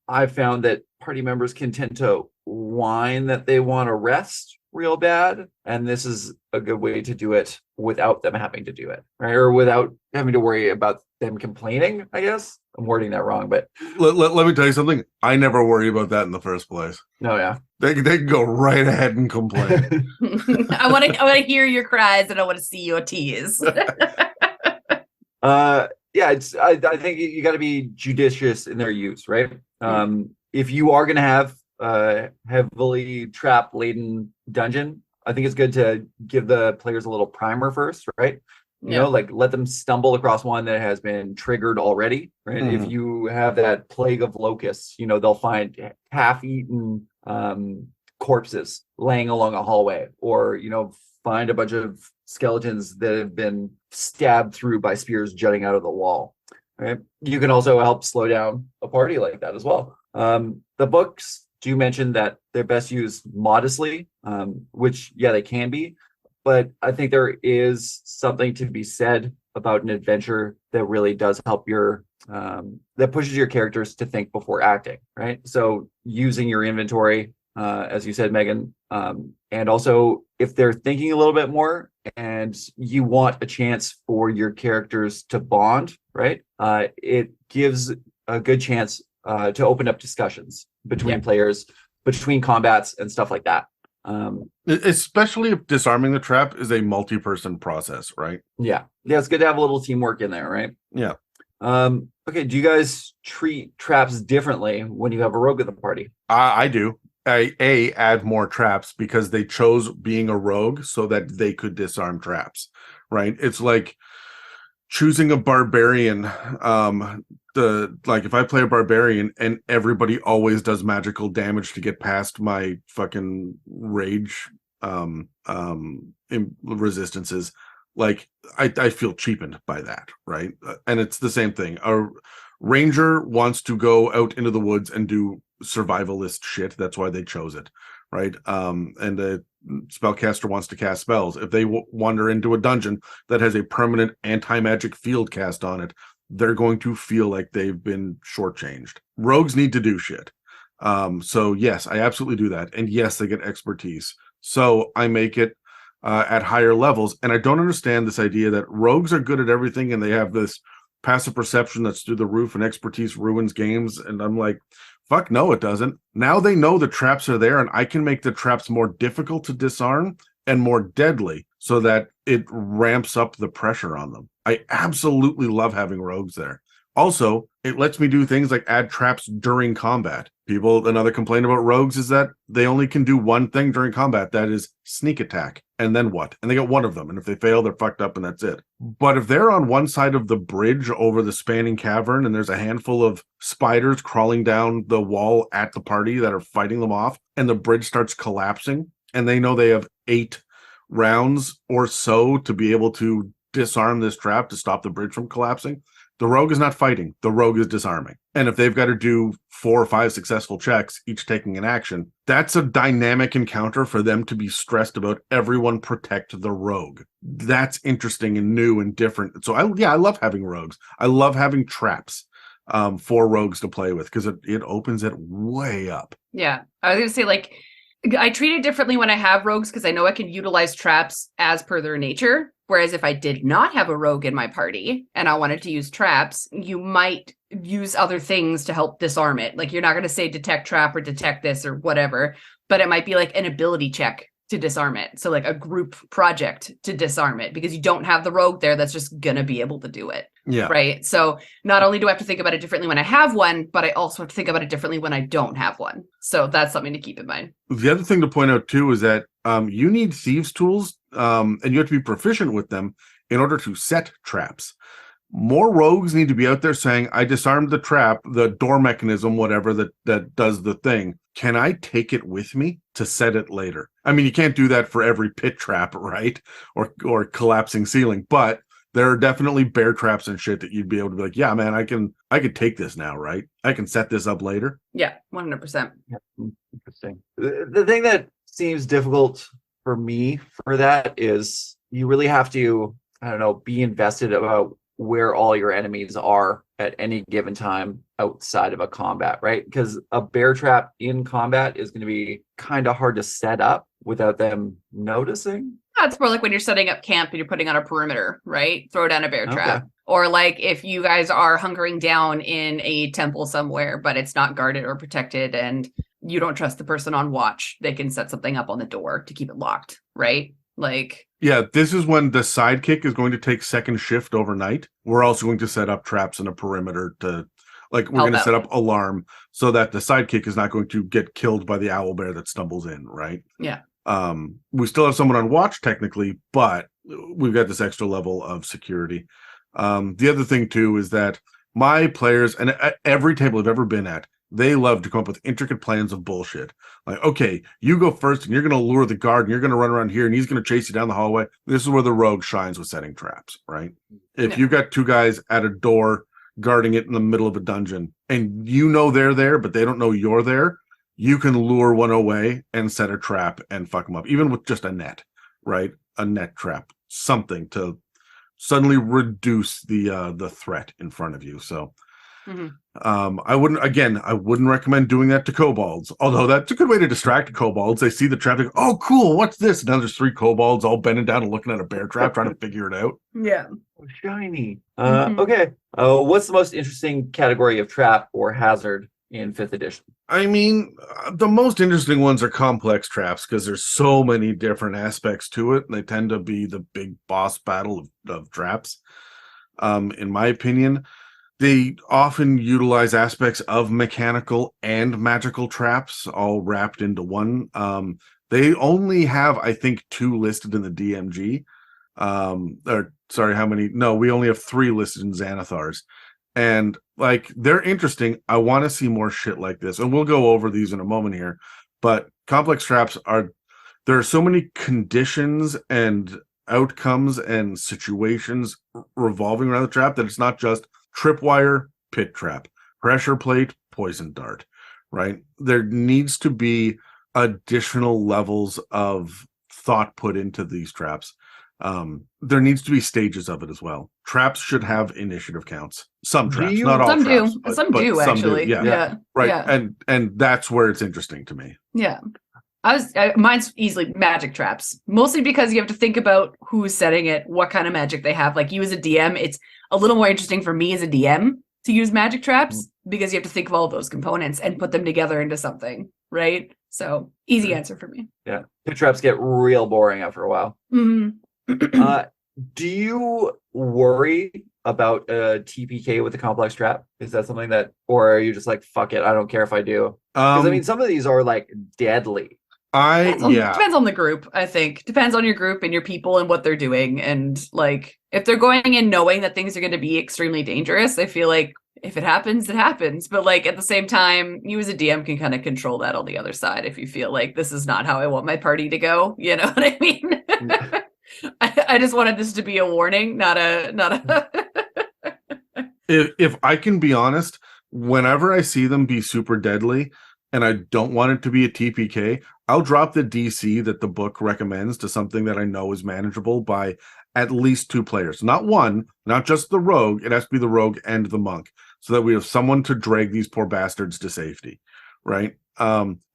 I've found that party members can tend to whine that they want to rest real bad, and this is a good way to do it without them having to do it, right, or without having to worry about them complaining. I guess I'm wording that wrong, but Let me tell you something. I never worry about that in the first place. no, yeah, They can go right ahead and complain. I want to hear your cries and I want to see your tears. I think you got to be judicious in their use, right? If you are going to have a heavily trap laden dungeon, I think it's good to give the players a little primer first, right? Like let them stumble across one that has been triggered already, right? If you have that plague of locusts, they'll find half-eaten corpses laying along a hallway, or find a bunch of skeletons that have been stabbed through by spears jutting out of the wall, right? You can also help slow down a party like that as well. The books do mention that they're best used modestly, which they can be, but I think there is something to be said about an adventure that really does help that pushes your characters to think before acting, right? So using your inventory, as you said, Megan, and also if they're thinking a little bit more and you want a chance for your characters to bond, right? It gives a good chance to open up discussions between players, between combats and stuff like that. Especially if disarming the trap is a multi-person process, right? Yeah, it's good to have a little teamwork in there, right? Yeah. Okay, do you guys treat traps differently when you have a rogue at the party? I do. I add more traps because they chose being a rogue so that they could disarm traps, right? It's like choosing a barbarian. If I play a barbarian and everybody always does magical damage to get past my fucking rage resistances, like I feel cheapened by that, right? And it's the same thing. A ranger wants to go out into the woods and do survivalist shit. That's why they chose it, right? And a spellcaster wants to cast spells. If they wander into a dungeon that has a permanent anti-magic field cast on it, they're going to feel like they've been shortchanged. Rogues need to do shit. So yes, I absolutely do that. And yes, they get expertise. So I make it at higher levels. And I don't understand this idea that rogues are good at everything and they have this passive perception that's through the roof and expertise ruins games. And I'm like, fuck no, it doesn't. Now they know the traps are there and I can make the traps more difficult to disarm and more deadly so that it ramps up the pressure on them. I absolutely love having rogues there. Also, it lets me do things like add traps during combat. Another complaint about rogues is that they only can do one thing during combat, that is sneak attack. And then what? And they get one of them. And if they fail, they're fucked up and that's it. But if they're on one side of the bridge over the spanning cavern and there's a handful of spiders crawling down the wall at the party that are fighting them off, and the bridge starts collapsing, and they know they have 8 rounds or so to be able to disarm this trap to stop the bridge from collapsing, the rogue is not fighting, the rogue is disarming. And if they've got to do 4 or 5 successful checks, each taking an action, that's a dynamic encounter for them to be stressed about. Everyone protect the rogue. That's interesting and new and different. So I love having rogues. I love having traps for rogues to play with because it opens it way up. Yeah, I was gonna say, like, I treat it differently when I have rogues because I know I can utilize traps as per their nature. Whereas if I did not have a rogue in my party and I wanted to use traps, you might use other things to help disarm it. Like, you're not going to say detect trap or detect this or whatever, but it might be like an ability check to disarm it. So like a group project to disarm it because you don't have the rogue there that's just going to be able to do it. Yeah. Right. So not only do I have to think about it differently when I have one, but I also have to think about it differently when I don't have one. So that's something to keep in mind. The other thing to point out too is that you need thieves' tools, and you have to be proficient with them in order to set traps. More rogues need to be out there saying, I disarmed the trap, the door mechanism, whatever that does the thing. Can I take it with me to set it later? I mean, you can't do that for every pit trap, right? Or collapsing ceiling, but there are definitely bear traps and shit that you'd be able to be like, yeah, man, I could take this now, right? I can set this up later. Yeah, 100%. Interesting. The thing that seems difficult for me for that is you really have to, I don't know, be invested about where all your enemies are at any given time outside of a combat, right? Because a bear trap in combat is going to be kind of hard to set up without them noticing. It's more like when you're setting up camp and you're putting on a perimeter, right? Throw down a bear trap. Or like if you guys are hunkering down in a temple somewhere, but it's not guarded or protected and you don't trust the person on watch, they can set something up on the door to keep it locked, right? Like, yeah, this is when the sidekick is going to take second shift overnight. We're also going to set up traps in a perimeter to, like, we're going to set up alarm so that the sidekick is not going to get killed by the owl bear that stumbles in, right? Yeah. We still have someone on watch technically, but we've got this extra level of security. The other thing too is that my players, and at every table I've ever been at, they love to come up with intricate plans of bullshit. Like, okay, you go first and you're going to lure the guard and you're going to run around here and he's going to chase you down the hallway. This is where the rogue shines with setting traps, right? If you've got two guys at a door guarding it in the middle of a dungeon and you know they're there, but they don't know you're there, you can lure one away and set a trap and fuck them up, even with just a net, right? A net trap, something to suddenly reduce the threat in front of you. So I wouldn't recommend doing that to kobolds, although that's a good way to distract kobolds. They see the trap, like, oh cool, what's this? And now there's three kobolds all bending down and looking at a bear trap trying to figure it out. Yeah. Oh, shiny. Okay. What's the most interesting category of trap or hazard in 5th edition? I mean, the most interesting ones are complex traps because there's so many different aspects to it. And they tend to be the big boss battle of traps. In my opinion, they often utilize aspects of mechanical and magical traps all wrapped into one. They only have, I think, 2 listed in the DMG. How many? No, we only have 3 listed in Xanathar's. And like, they're interesting. I want to see more shit like this. And we'll go over these in a moment here. But complex traps there are so many conditions and outcomes and situations revolving around the trap that it's not just tripwire, pit trap, pressure plate, poison dart, right? There needs to be additional levels of thought put into these traps. There needs to be stages of it as well. Traps should have initiative counts. Some traps, not all some traps. do. Some do actually. Yeah. Right. Yeah. And that's where it's interesting to me. Yeah. Mine's easily magic traps, mostly because you have to think about who's setting it, what kind of magic they have. Like, you as a DM, it's a little more interesting for me as a DM to use magic traps because you have to think of all of those components and put them together into something, right? So easy answer for me. Yeah. Pit traps get real boring after a while. Do you worry about a TPK with a complex trap? Is that something that, or are you just like, fuck it, I don't care if I do? Because I mean, some of these are like deadly. Depends on the group, I think. Depends on your group and your people and what they're doing. And like, if they're going in knowing that things are going to be extremely dangerous, I feel like if it happens, it happens. But like, at the same time, you as a DM can kind of control that on the other side if you feel like this is not how I want my party to go. You know what I mean? I just wanted this to be a warning, not a If I can be honest, whenever I see them be super deadly and I don't want it to be a TPK, I'll drop the DC that the book recommends to something that I know is manageable by at least 2 players. Not one, not just the rogue. It has to be the rogue and the monk so that we have someone to drag these poor bastards to safety, right?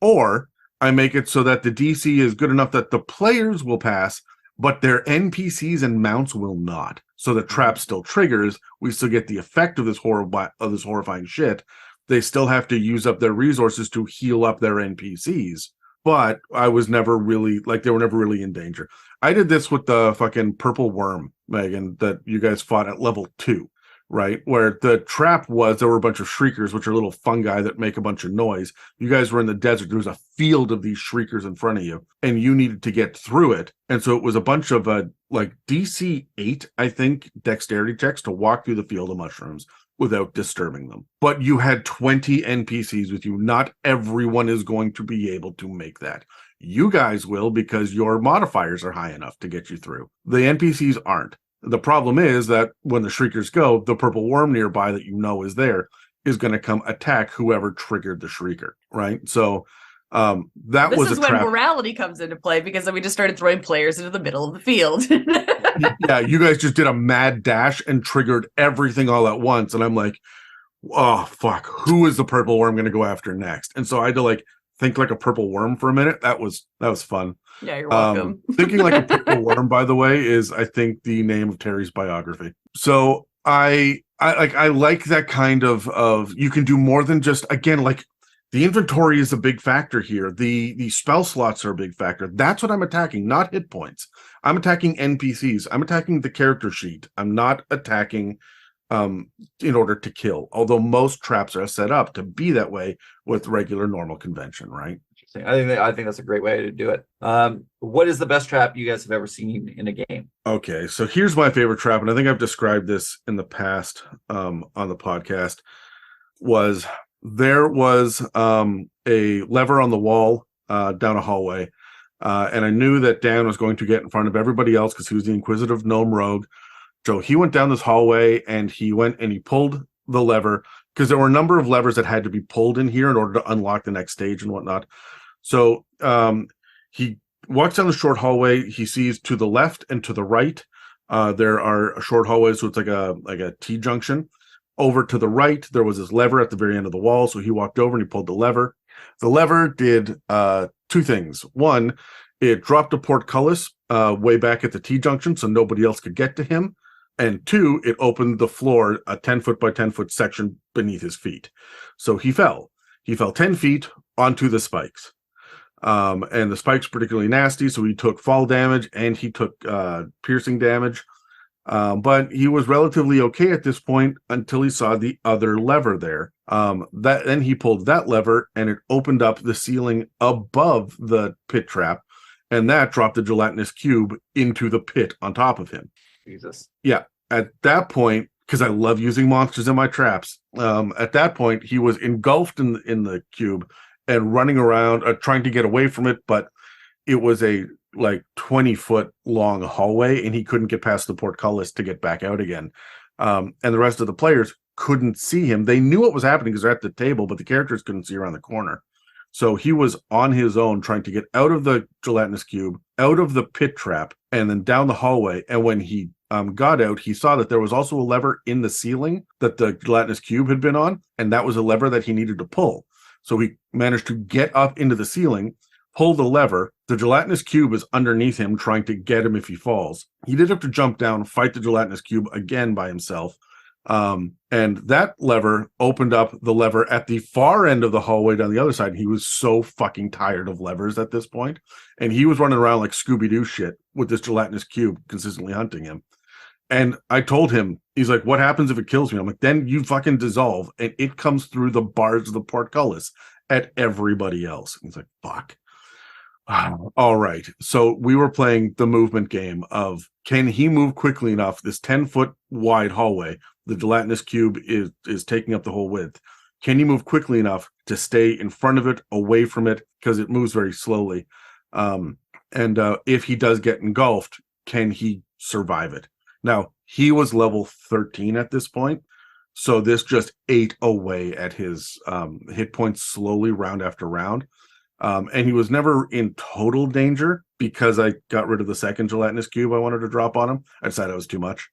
Or I make it so that the DC is good enough that the players will pass, but their NPCs and mounts will not. So the trap still triggers. We still get the effect of this horrifying shit. They still have to use up their resources to heal up their NPCs. But I was never really, like, they were never really in danger. I did this with the fucking purple worm, Megan, that you guys fought at level 2, right? Where the trap was, there were a bunch of shriekers, which are little fungi that make a bunch of noise. You guys were in the desert. There was a field of these shriekers in front of you, and you needed to get through it. And so it was a bunch of like DC 8, I think, dexterity checks to walk through the field of mushrooms without disturbing them. But you had 20 NPCs with you. Not everyone is going to be able to make that. You guys will, because your modifiers are high enough to get you through. The NPCs aren't. The problem is that when the shriekers go, the purple worm nearby that you know is there is going to come attack whoever triggered the shrieker, right? So that this was is a when trap. morality comes into play, because then we just started throwing players into the middle of the field. Yeah, you guys just did a mad dash and triggered everything all at once. And I'm like, oh, fuck, who is the purple worm going to go after next? And so I had to like think like a purple worm for a minute. That was fun. Yeah, you're welcome. Thinking like a purple worm, by the way, is I think the name of Terry's biography. So I like that kind of you can do more than just, again, like the inventory is a big factor here. The spell slots are a big factor. That's what I'm attacking, not hit points. I'm attacking NPCs. I'm attacking the character sheet. I'm not attacking in order to kill, although most traps are set up to be that way with regular normal convention, right? Interesting. I think that's a great way to do it. What is the best trap you guys have ever seen in a game? Okay, so here's my favorite trap, and I think I've described this in the past on the podcast. There was a lever on the wall down a hallway, and I knew that Dan was going to get in front of everybody else because he was the inquisitive gnome rogue. So he went down this hallway and he went and he pulled the lever, because there were a number of levers that had to be pulled in here in order to unlock the next stage and whatnot. So he walks down the short hallway. He sees to the left and to the right there are short hallways, so it's like a T-junction. Over to the right, there was this lever at the very end of the wall. So he walked over and he pulled the lever. The lever did two things. One, it dropped a portcullis way back at the T-junction so nobody else could get to him. And two, it opened the floor, a 10-foot by 10-foot section beneath his feet. So he fell. He fell 10 feet onto the spikes. And the spikes particularly nasty, so he took fall damage and he took piercing damage. But he was relatively okay at this point until he saw the other lever there. Then he pulled that lever and it opened up the ceiling above the pit trap, and that dropped the gelatinous cube into the pit on top of him. Jesus. Yeah. At that point, because I love using monsters in my traps, at that point he was engulfed in the cube and running around trying to get away from it, but it was a like 20-foot long hallway and he couldn't get past the portcullis to get back out again. And the rest of the players couldn't see him. They knew what was happening because they're at the table, but the characters couldn't see around the corner. So he was on his own trying to get out of the gelatinous cube, out of the pit trap, and then down the hallway. And when he got out, he saw that there was also a lever in the ceiling that the gelatinous cube had been on, and that was a lever that he needed to pull. So he managed to get up into the ceiling, pull the lever. The gelatinous cube is underneath him, trying to get him if he falls. He did have to jump down, fight the gelatinous cube again by himself. And that lever opened up the lever at the far end of the hallway down the other side. He was so fucking tired of levers at this point. And he was running around like Scooby-Doo shit with this gelatinous cube consistently hunting him. And I told him, he's like, what happens if it kills me? I'm like, then you fucking dissolve and it comes through the bars of the portcullis at everybody else. And he's like, fuck. All right. So we were playing the movement game of, can he move quickly enough? This 10-foot wide hallway, the gelatinous cube is taking up the whole width. Can he move quickly enough to stay in front of it, away from it, because it moves very slowly? And if he does get engulfed, can he survive it? Now, he was level 13 at this point, so this just ate away at his hit points slowly, round after round. And he was never in total danger because I got rid of the second gelatinous cube I wanted to drop on him. I decided it was too much.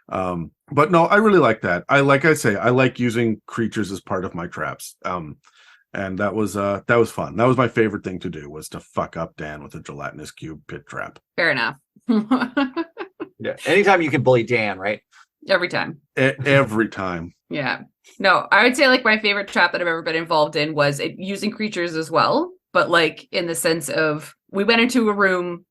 But no, I really like that. I like using creatures as part of my traps. And that was fun. That was my favorite thing to do, was to fuck up Dan with a gelatinous cube pit trap. Fair enough. Yeah. Anytime you can bully Dan, right? Every time. Every time. Yeah. No, I would say like my favorite trap that I've ever been involved in was using creatures as well, but like in the sense of we went into a room,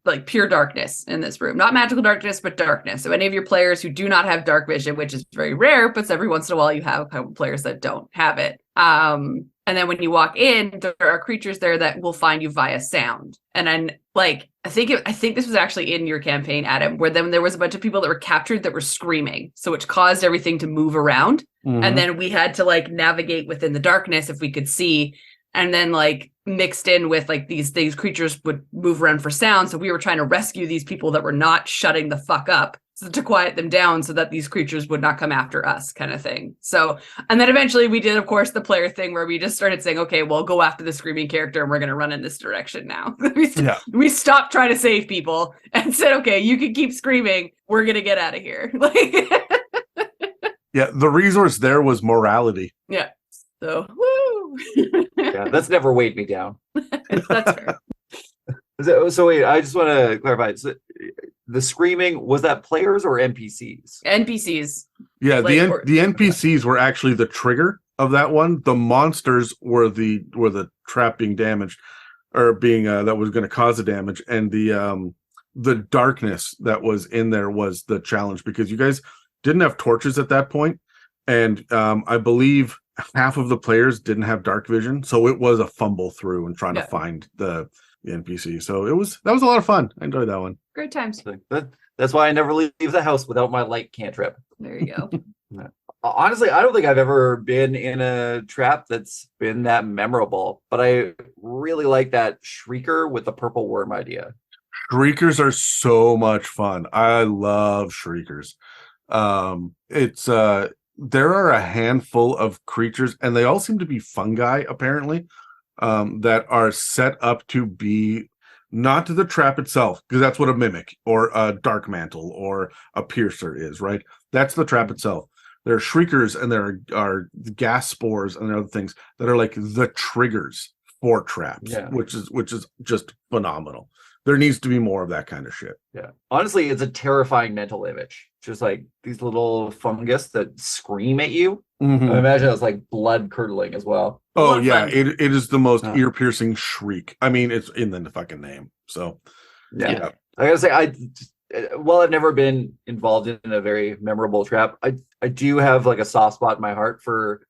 like pure darkness in this room. Not magical darkness, but darkness. So any of your players who do not have dark vision, which is very rare, but every once in a while you have a couple players that don't have it. And then when you walk in, there are creatures there that will find you via sound. And then, like, I think this was actually in your campaign, Adam, where then there was a bunch of people that were captured that were screaming, so which caused everything to move around. Mhm. And then we had to like navigate within the darkness if we could see. And then like mixed in with like these creatures would move around for sound. So we were trying to rescue these people that were not shutting the fuck up, so to quiet them down so that these creatures would not come after us, kind of thing. So, and then eventually we did, of course, the player thing where we just started saying, okay, well, go after the screaming character and we're going to run in this direction now. We stopped trying to save people and said, okay, you can keep screaming. We're going to get out of here. Yeah, the resource there was morality. Yeah. So, woo! Yeah, that's never weighed me down. That's fair. So wait, I just want to clarify. So the screaming, was that players or NPCs? NPCs. Yeah, Like, the NPCs were actually the trigger of that one. The monsters were the trap being damaged, or being that was going to cause the damage, and the darkness that was in there was the challenge, because you guys didn't have torches at that point, and I believe half of the players didn't have dark vision, so it was a fumble through and trying to find the NPC. So that was a lot of fun. I enjoyed that one. Great times. That's why I never leave the house without my light cantrip. There you go. Honestly, I don't think I've ever been in a trap that's been that memorable, but I really like that shrieker with the purple worm idea. Shriekers are so much fun. I love shriekers. There are a handful of creatures, and they all seem to be fungi, apparently, that are set up to be not to the trap itself, because that's what a mimic or a dark mantle or a piercer is, right? That's the trap itself. There are shriekers, and there are gas spores and other things that are like the triggers for traps, which is just phenomenal. There needs to be more of that kind of shit. Yeah. Honestly, it's a terrifying mental image. Just like these little fungus that scream at you. Mm-hmm. I imagine it's like blood curdling as well. Oh, yeah. It is the most ear-piercing shriek. I mean, it's in the fucking name. So, yeah. I gotta say, while I've never been involved in a very memorable trap, I do have like a soft spot in my heart for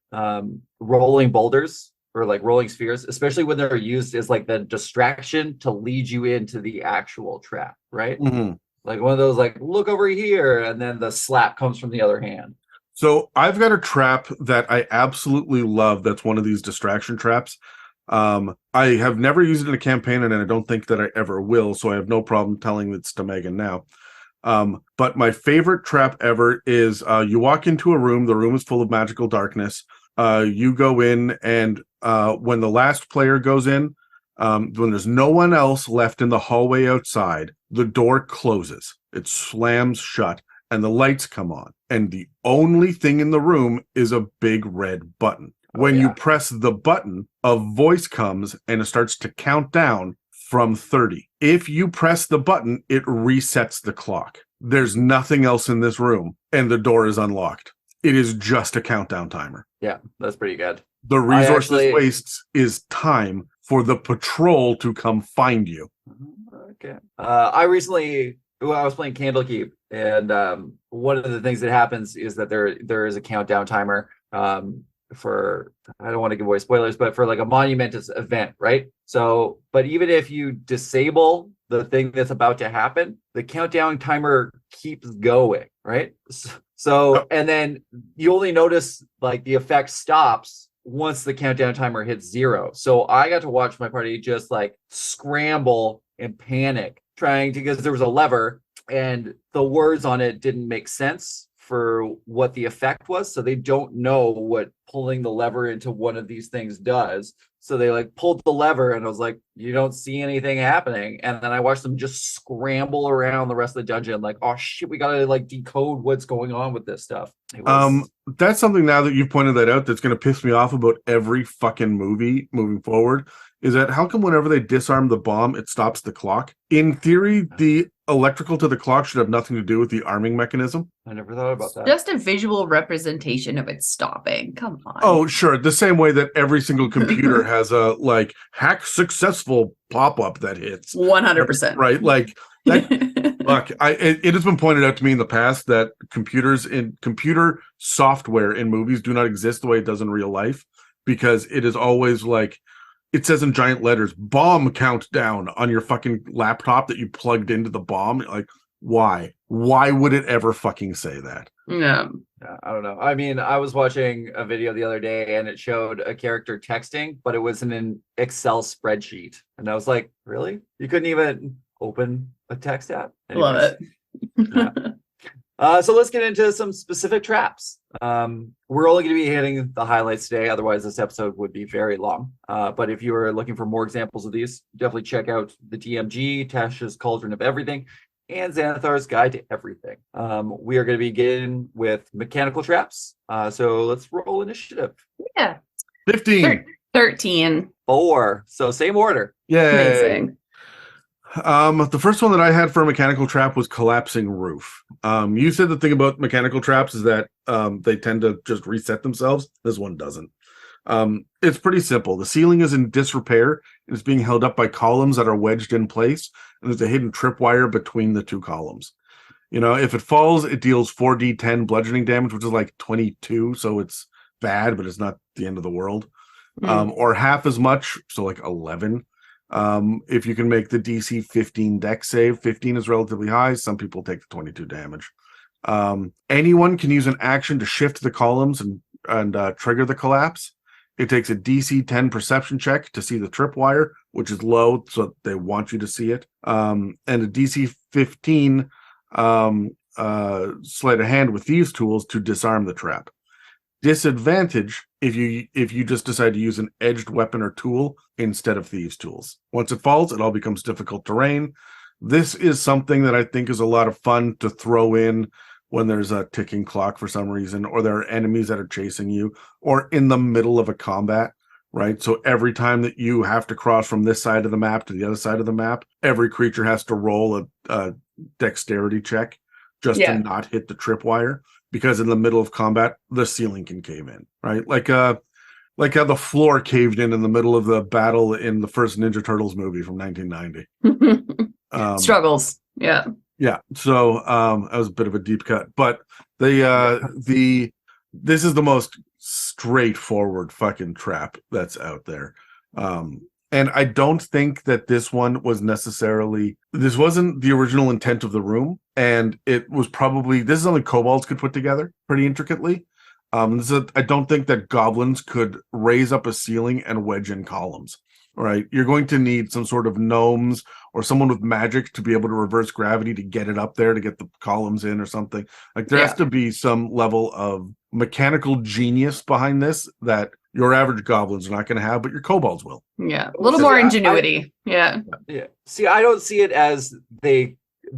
rolling boulders, or like rolling spheres, especially when they're used as like the distraction to lead you into the actual trap, right? Mm-hmm. Like one of those, like, look over here, and then the slap comes from the other hand. So I've got a trap that I absolutely love that's one of these distraction traps. I have never used it in a campaign, and I don't think that I ever will, so I have no problem telling this to Megan now. But my favorite trap ever is you walk into a room, the room is full of magical darkness. You go in, and when the last player goes in, when there's no one else left in the hallway outside, the door closes. It slams shut, and the lights come on. And the only thing in the room is a big red button. When you press the button, a voice comes, and it starts to count down from 30. If you press the button, it resets the clock. There's nothing else in this room, and the door is unlocked. It is just a countdown timer. Yeah, that's pretty good. The resources wastes is time for the patrol to come find you. Okay. I was playing Candlekeep, and one of the things that happens is that there is a countdown timer for, I don't want to give away spoilers, but for like a monumentous event, right? So, but even if you disable the thing that's about to happen, the countdown timer keeps going, right? So, and then you only notice like the effect stops once the countdown timer hits 0. So I got to watch my party just like scramble and panic because there was a lever and the words on it didn't make sense for what the effect was. So they don't know what pulling the lever into one of these things does. So they like pulled the lever, and I was like, you don't see anything happening. And then I watched them just scramble around the rest of the dungeon. Like, oh shit, we gotta like decode what's going on with this stuff. That's something, now that you've pointed that out, that's going to piss me off about every fucking movie moving forward, is that how come whenever they disarm the bomb, it stops the clock? In theory, the electrical to the clock should have nothing to do with the arming mechanism. I never thought about that. Just a visual representation of it stopping. Come on. Oh, sure. The same way that every single computer has a like hack successful pop-up that hits. 100%. Right? Like that. Look, it has been pointed out to me in the past that computer software in movies do not exist the way it does in real life, because it is always like, it says in giant letters, bomb countdown on your fucking laptop that you plugged into the bomb. Like, why? Why would it ever fucking say that? Yeah. I don't know. I mean, I was watching a video the other day and it showed a character texting, but it was in an Excel spreadsheet. And I was like, really? You couldn't even open a text app? Love it. So let's get into some specific traps. We're only going to be hitting the highlights today. Otherwise, this episode would be very long. But if you are looking for more examples of these, definitely check out the TMG, Tasha's Cauldron of Everything, and Xanathar's Guide to Everything. We are going to begin with mechanical traps. So let's roll initiative. Yeah. 15. 13. 4. So same order. Yay. Amazing. The first one that I had for a mechanical trap was collapsing roof. You said the thing about mechanical traps is that they tend to just reset themselves. This one doesn't. It's pretty simple. The ceiling is in disrepair and it's being held up by columns that are wedged in place, and there's a hidden tripwire between the two columns. You know, if it falls, it deals 4d10 bludgeoning damage, which is like 22, so it's bad, but it's not the end of the world. Or half as much, so like 11. If you can make the DC 15 dex save, 15 is relatively high. Some people take the 22 damage. Anyone can use an action to shift the columns and trigger the collapse. It takes a DC 10 perception check to see the tripwire, which is low, so they want you to see it. And a DC 15 sleight of hand with these tools to disarm the trap. Disadvantage if you just decide to use an edged weapon or tool instead of thieves' tools. Once it falls, it all becomes difficult terrain. This is something that I think is a lot of fun to throw in when there's a ticking clock for some reason, or there are enemies that are chasing you, or in the middle of a combat, right? So every time that you have to cross from this side of the map to the other side of the map, every creature has to roll a dexterity check just to not hit the tripwire. Because in the middle of combat, the ceiling can cave in, right? Like how the floor caved in the middle of the battle in the first Ninja Turtles movie from 1990. Struggles. Yeah. Yeah. So that was a bit of a deep cut, but this is the most straightforward fucking trap that's out there. And I don't think that this one was this wasn't the original intent of the room. And it was this is something kobolds could put together pretty intricately. I don't think that goblins could raise up a ceiling and wedge in columns, right? You're going to need some sort of gnomes or someone with magic to be able to reverse gravity to get it up there, to get the columns in or something. Like there has to be some level of mechanical genius behind this that your average goblins are not going to have, but your kobolds will. Yeah. A little more ingenuity. Yeah. See, I don't see it as they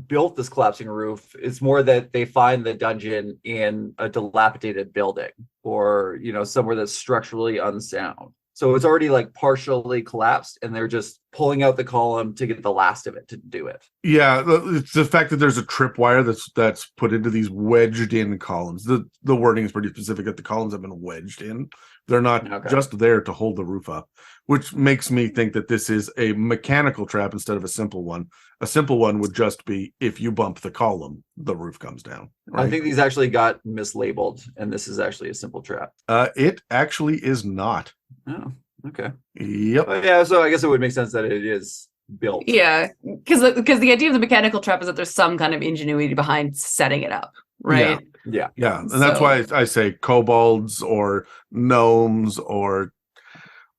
built this collapsing roof. It's more that they find the dungeon in a dilapidated building, or somewhere that's structurally unsound. So it's already like partially collapsed, and they're just pulling out the column to get the last of it to do it. Yeah, it's the fact that there's a tripwire that's put into these wedged in columns. The wording is pretty specific that the columns have been wedged in. They're not just there to hold the roof up, which makes me think that this is a mechanical trap instead of a simple one. A simple one would just be if you bump the column, the roof comes down. Right? I think these actually got mislabeled, and this is actually a simple trap. It actually is not. Oh, okay. Yep. Yeah, so I guess it would make sense that it is built. Yeah, because the idea of the mechanical trap is that there's some kind of ingenuity behind setting it up, right? Yeah. And that's why I say kobolds or gnomes or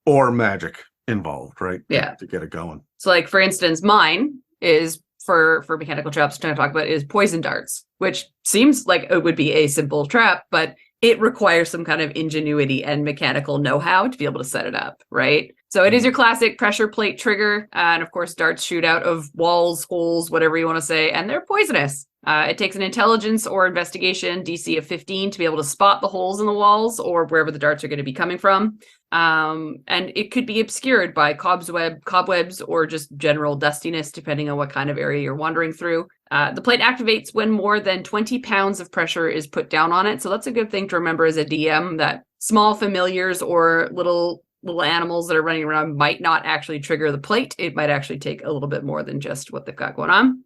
magic involved, right? Yeah. To get it going. So like, for instance, mine is for mechanical traps to talk about is poison darts, which seems like it would be a simple trap, but it requires some kind of ingenuity and mechanical know-how to be able to set it up, right? So it is your classic pressure plate trigger. And of course, darts shoot out of walls, holes, whatever you want to say, and they're poisonous. It takes an intelligence or investigation DC of 15 to be able to spot the holes in the walls or wherever the darts are going to be coming from. And it could be obscured by cobwebs or just general dustiness, depending on what kind of area you're wandering through. The plate activates when more than 20 pounds of pressure is put down on it. So that's a good thing to remember as a DM, that small familiars or little animals that are running around might not actually trigger the plate. It might actually take a little bit more than just what they've got going on.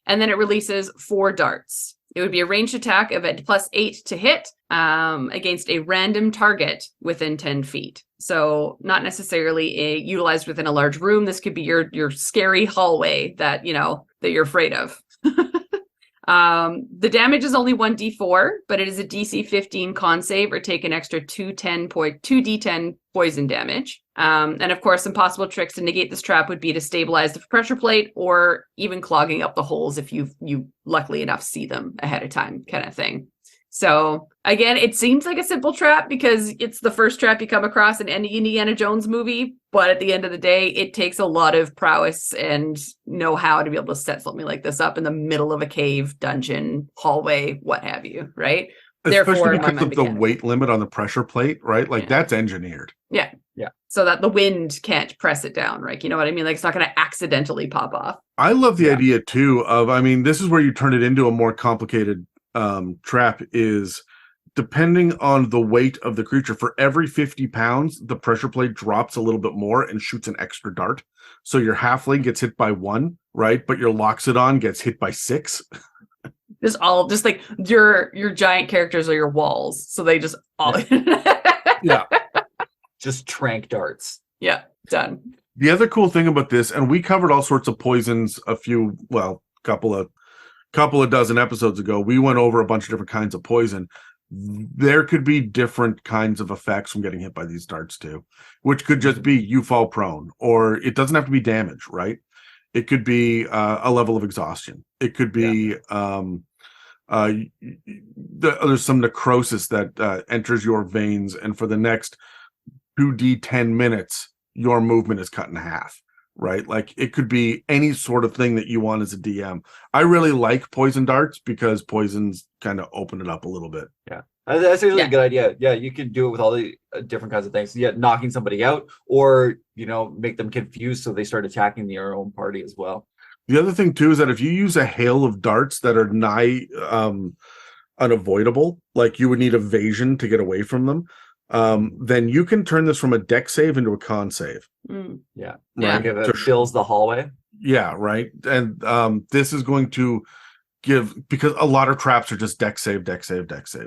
And then it releases 4 darts. It would be a ranged attack of at +8 to hit against a random target within 10 feet. So not necessarily utilized within a large room. This could be your scary hallway that you're afraid of. The damage is only 1d4, but it is a DC 15 con save or take an extra 2d10 poison damage. And of course, some possible tricks to negate this trap would be to stabilize the pressure plate or even clogging up the holes if you luckily enough see them ahead of time, kind of thing. So again, it seems like a simple trap because it's the first trap you come across in any Indiana Jones movie. But at the end of the day, it takes a lot of prowess and know-how to be able to set something like this up in the middle of a cave, dungeon, hallway, what have you, right? Especially because of the weight limit on the pressure plate, right? Like that's engineered. Yeah. Yeah. So that the wind can't press it down, right? You know what I mean? Like it's not going to accidentally pop off. I love the idea too of, this is where you turn it into a more complicated trap is depending on the weight of the creature. For every 50 pounds, the pressure plate drops a little bit more and shoots an extra dart. So your halfling gets hit by 1, right? But your Loxodon gets hit by 6. Just like your giant characters are your walls. So they just all Yeah. Just trank darts. Yeah, done. The other cool thing about this, and we covered all sorts of poisons couple of dozen episodes ago, we went over a bunch of different kinds of poison. There could be different kinds of effects from getting hit by these darts too, which could just be you fall prone, or it doesn't have to be damage, right? It could be a level of exhaustion. It could be there's some necrosis that enters your veins, and for the next 2d10 minutes, your movement is cut in half, right? Like it could be any sort of thing that you want as a DM. I really like poison darts because poisons kind of open it up a little bit. Yeah. That's actually a good idea. Yeah, you could do it with all the different kinds of things. Yeah, knocking somebody out or, make them confused so they start attacking their own party as well. The other thing too is that if you use a hail of darts that are nigh unavoidable, like you would need evasion to get away from them, then you can turn this from a deck save into a con save. Yeah. Right. Like if it fills the hallway. Yeah, right. And this is going to because a lot of traps are just deck save.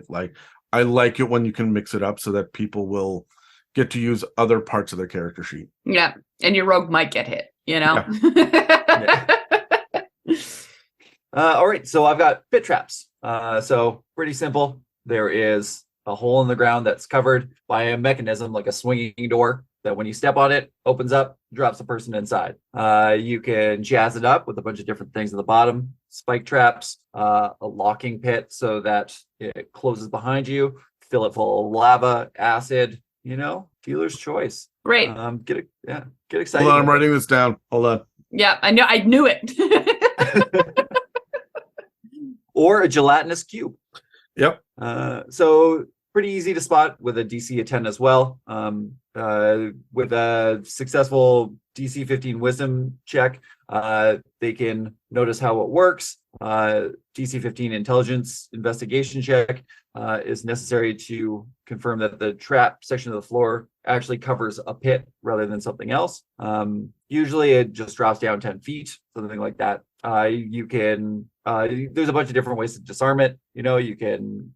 Like I like it when you can mix it up so that people will get to use other parts of their character sheet. Yeah. And your rogue might get hit, Yeah. All right. So I've got pit traps. So pretty simple. There is a hole in the ground that's covered by a mechanism like a swinging door that when you step on it, opens up, drops the person inside. You can jazz it up with a bunch of different things at the bottom, spike traps, a locking pit so that it closes behind you, fill it full of lava, acid, dealer's choice. Great. Get excited. Hold on, I'm writing this down. Hold on. Yeah, I knew it. Or a gelatinous cube. Yep. So pretty easy to spot with a DC of 10 as well. With a successful DC 15 wisdom check, they can notice how it works. DC 15 intelligence investigation check is necessary to confirm that the trap section of the floor actually covers a pit rather than something else. Usually it just drops down 10 feet, something like that. You can, there's a bunch of different ways to disarm it. You can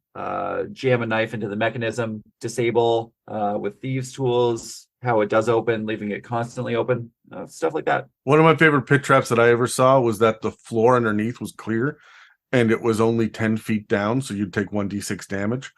jam a knife into the mechanism, disable with thieves tools, how it does open, leaving it constantly open, stuff like that. One of my favorite pit traps that I ever saw was that the floor underneath was clear and it was only 10 feet down, so you'd take 1d6 damage.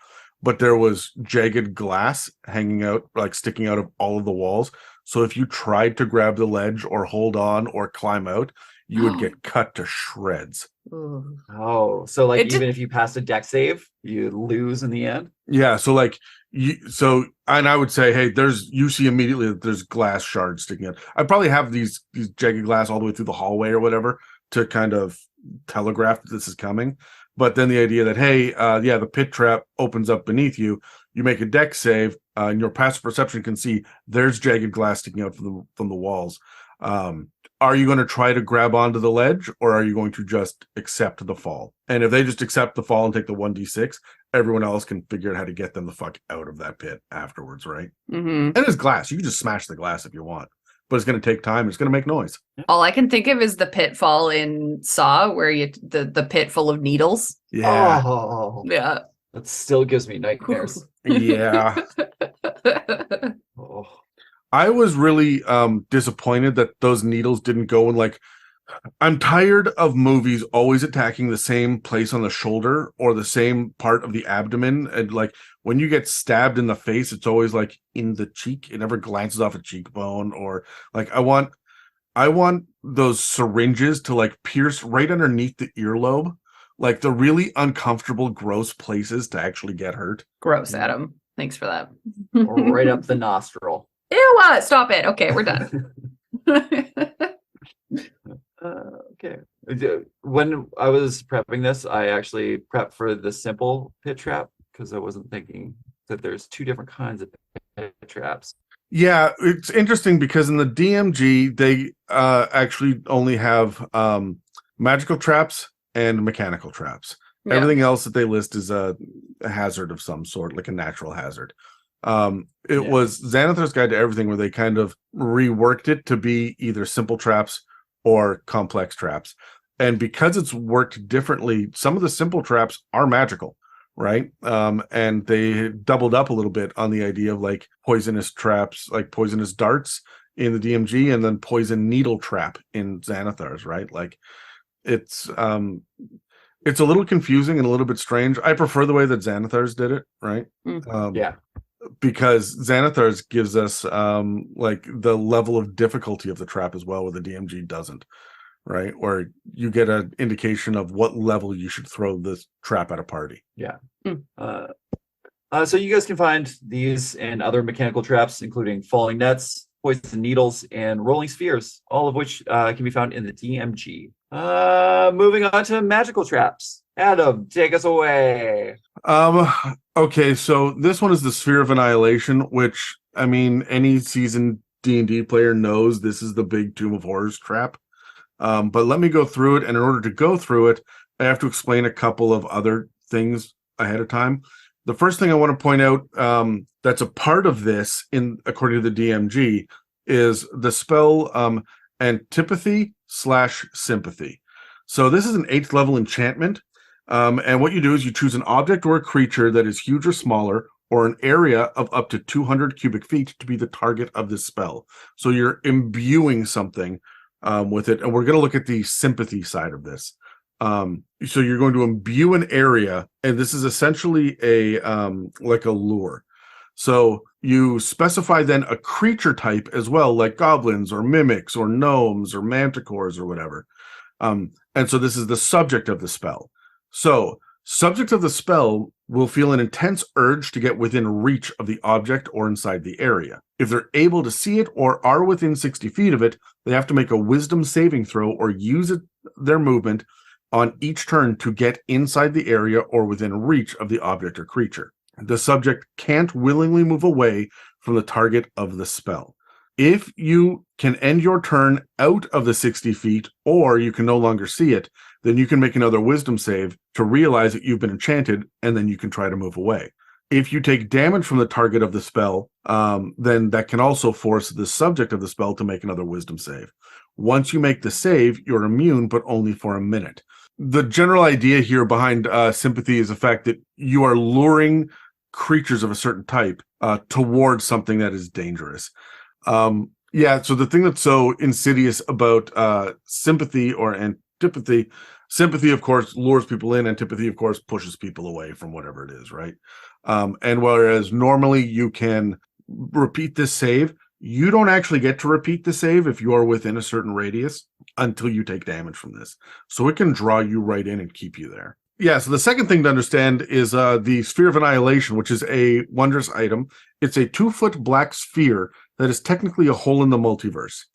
But there was jagged glass hanging out, like sticking out of all of the walls. So if you tried to grab the ledge or hold on or climb out, you would get cut to shreds. Oh, so like even if you pass a deck save, you lose in the end? Yeah, so like and I would say, hey, you see immediately that there's glass shards sticking out. I probably have these jagged glass all the way through the hallway or whatever to kind of telegraphed that this is coming. But then the idea that, hey, the pit trap opens up beneath you. You make a dex save, and your passive perception can see there's jagged glass sticking out from the walls. Are you going to try to grab onto the ledge, or are you going to just accept the fall? And if they just accept the fall and take the 1d6, everyone else can figure out how to get them the fuck out of that pit afterwards, right? Mm-hmm. And it's glass. You can just smash the glass if you want. But it's going to take time. It's going to make noise. All I can think of is the pitfall in Saw, where the pit full of needles. Yeah. Oh, Yeah. that still gives me nightmares. Yeah. Oh. I was really disappointed that those needles didn't go in, like, I'm tired of movies always attacking the same place on the shoulder or the same part of the abdomen. And like when you get stabbed in the face, it's always like in the cheek. It never glances off a cheekbone, or like I want those syringes to like pierce right underneath the earlobe, like the really uncomfortable, gross places to actually get hurt. Gross, Adam. Thanks for that. Right up the nostril. Ew, stop it. Okay, we're done. Okay. When I was prepping this, I actually prepped for the simple pit trap because I wasn't thinking that there's two different kinds of pit traps. Yeah, it's interesting because in the DMG, they actually only have magical traps and mechanical traps. Yeah. Everything else that they list is a hazard of some sort, like a natural hazard. It was Xanathar's Guide to Everything where they kind of reworked it to be either simple traps or complex traps. And because it's worked differently, some of the simple traps are magical, right? And they doubled up a little bit on the idea of like poisonous traps, like poisonous darts in the DMG, and then poison needle trap in Xanathar's, right? Like it's a little confusing and a little bit strange. I prefer the way that Xanathar's did it, right? Because Xanathar's gives us like the level of difficulty of the trap as well, where the DMG doesn't, right? Where you get an indication of what level you should throw this trap at a party. Yeah. So you guys can find these and other mechanical traps, including falling nets, poison needles, and rolling spheres, all of which can be found in the DMG. Moving on to magical traps. Adam, take us away. Okay, so this one is the Sphere of Annihilation, which, I mean, any seasoned D&D player knows this is the big Tomb of Horrors trap. But let me go through it, and in order to go through it, I have to explain a couple of other things ahead of time. The first thing I want to point out that's a part of this, according to the DMG, is the spell Antipathy/Sympathy. So this is an 8th level enchantment. And what you do is you choose an object or a creature that is huge or smaller, or an area of up to 200 cubic feet to be the target of this spell. So you're imbuing something with it. And we're going to look at the sympathy side of this. So you're going to imbue an area, and this is essentially like a lure. So you specify then a creature type as well, like goblins or mimics or gnomes or manticores or whatever. And so this is the subject of the spell. So subjects of the spell will feel an intense urge to get within reach of the object or inside the area. If they're able to see it or are within 60 feet of it, they have to make a wisdom saving throw or use their movement on each turn to get inside the area or within reach of the object or creature. The subject can't willingly move away from the target of the spell. If you can end your turn out of the 60 feet, or you can no longer see it, then you can make another wisdom save to realize that you've been enchanted, and then you can try to move away. If you take damage from the target of the spell, then that can also force the subject of the spell to make another wisdom save. Once you make the save, you're immune, but only for a minute. The general idea here behind sympathy is the fact that you are luring creatures of a certain type towards something that is dangerous. So the thing that's so insidious about sympathy or antipathy, sympathy, of course, lures people in. Antipathy, of course, pushes people away from whatever it is, right? And whereas normally you can repeat this save, you don't actually get to repeat the save if you are within a certain radius until you take damage from this. So it can draw you right in and keep you there. Yeah, so the second thing to understand is the Sphere of Annihilation, which is a wondrous item. It's a 2-foot black sphere that is technically a hole in the multiverse.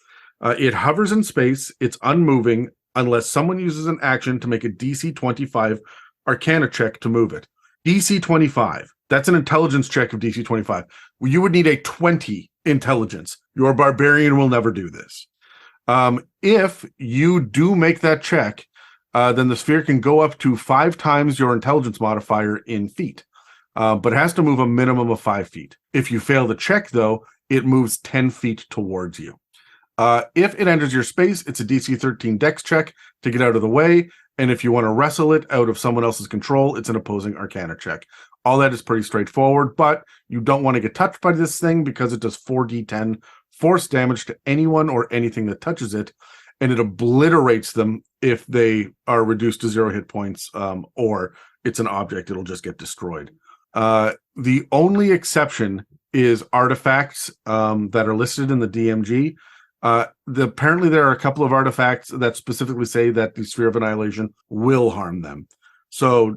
It hovers in space, it's unmoving, unless someone uses an action to make a DC 25 Arcana check to move it. DC 25. That's an intelligence check of DC 25. You would need a 20 intelligence. Your barbarian will never do this. If you do make that check, then the sphere can go up to 5 times your intelligence modifier in feet, but it has to move a minimum of 5 feet. If you fail the check, though, it moves 10 feet towards you. If it enters your space, it's a DC 13 Dex check to get out of the way, and if you want to wrestle it out of someone else's control, it's an opposing Arcana check. All that is pretty straightforward, but you don't want to get touched by this thing because it does 4d10 force damage to anyone or anything that touches it, and it obliterates them if they are reduced to 0 hit points, or it's an object, it'll just get destroyed. The only exception is artifacts that are listed in the DMG. Apparently there are a couple of artifacts that specifically say that the Sphere of Annihilation will harm them. So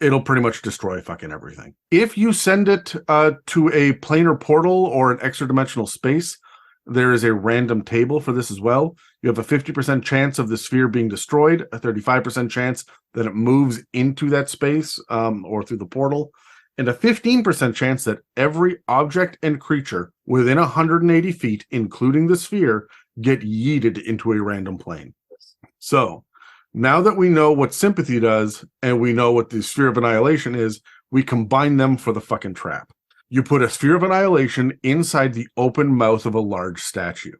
it'll pretty much destroy fucking everything. If you send it to a planar portal or an extra dimensional space, there is a random table for this as well. You have a 50% chance of the sphere being destroyed, a 35% chance that it moves into that space or through the portal, and a 15% chance that every object and creature within 180 feet, including the sphere, get yeeted into a random plane. So, now that we know what sympathy does, and we know what the Sphere of Annihilation is, we combine them for the fucking trap. You put a Sphere of Annihilation inside the open mouth of a large statue.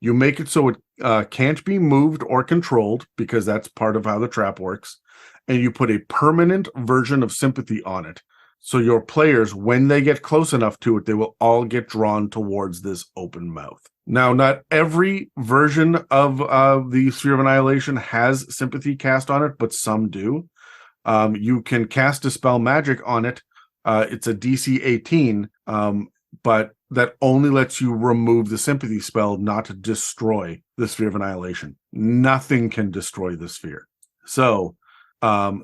You make it so it can't be moved or controlled, because that's part of how the trap works. And you put a permanent version of sympathy on it. So your players, when they get close enough to it, they will all get drawn towards this open mouth. Now, not every version of the Sphere of Annihilation has sympathy cast on it, but some do. You can cast Dispel Magic on it. It's a DC 18, but that only lets you remove the sympathy spell, not to destroy the Sphere of Annihilation. Nothing can destroy the sphere. So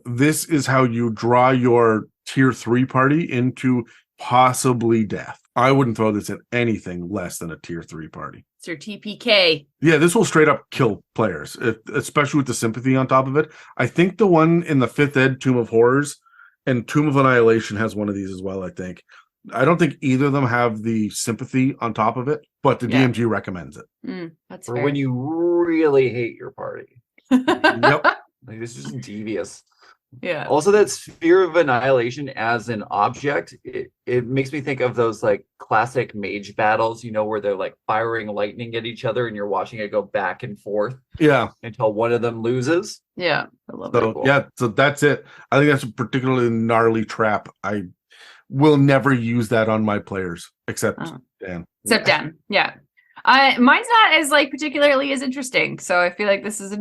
this is how you draw your tier 3 party into possibly death. I wouldn't throw this at anything less than a tier 3 party. It's your TPK. Yeah, this will straight up kill players, especially with the sympathy on top of it. I think the one in the 5th Ed Tomb of Horrors and Tomb of Annihilation has one of these as well, I think. I don't think either of them have the sympathy on top of it, but the DMG recommends it. That's for fair. when you really hate your party. Yep. Like, this is just devious. Yeah. Also, that Sphere of Annihilation as an object, it makes me think of those like classic mage battles, you know, where they're like firing lightning at each other and you're watching it go back and forth. Yeah. Until one of them loses. Yeah. I love So, that. yeah, so that's it. I think that's a particularly gnarly trap. I will never use that on my players, except Dan. Except Dan. Yeah. Mine's not as like particularly as interesting, so I feel like this is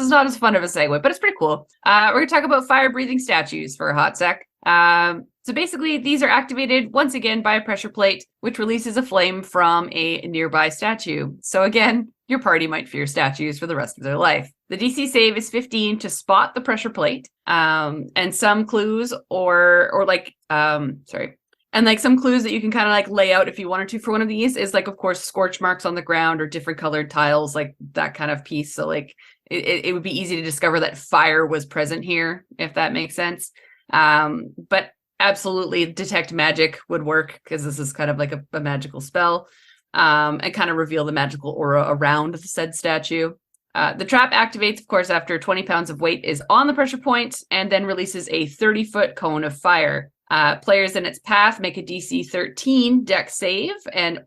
not as fun of a segue, but it's pretty cool. We're gonna talk about fire breathing statues for a hot sec. So basically, these are activated once again by a pressure plate, which releases a flame from a nearby statue. So again, your party might fear statues for the rest of their life. The DC save is 15 to spot the pressure plate, and some clues And like some clues that you can kind of like lay out if you wanted to for one of these is like, of course, scorch marks on the ground or different colored tiles, like that kind of piece. So like it would be easy to discover that fire was present here, if that makes sense. But absolutely detect magic would work because this is kind of like a magical spell, and kind of reveal the magical aura around the said statue. The trap activates, of course, after 20 pounds of weight is on the pressure point and then releases a 30-foot cone of fire. Players in its path make a DC 13 dex save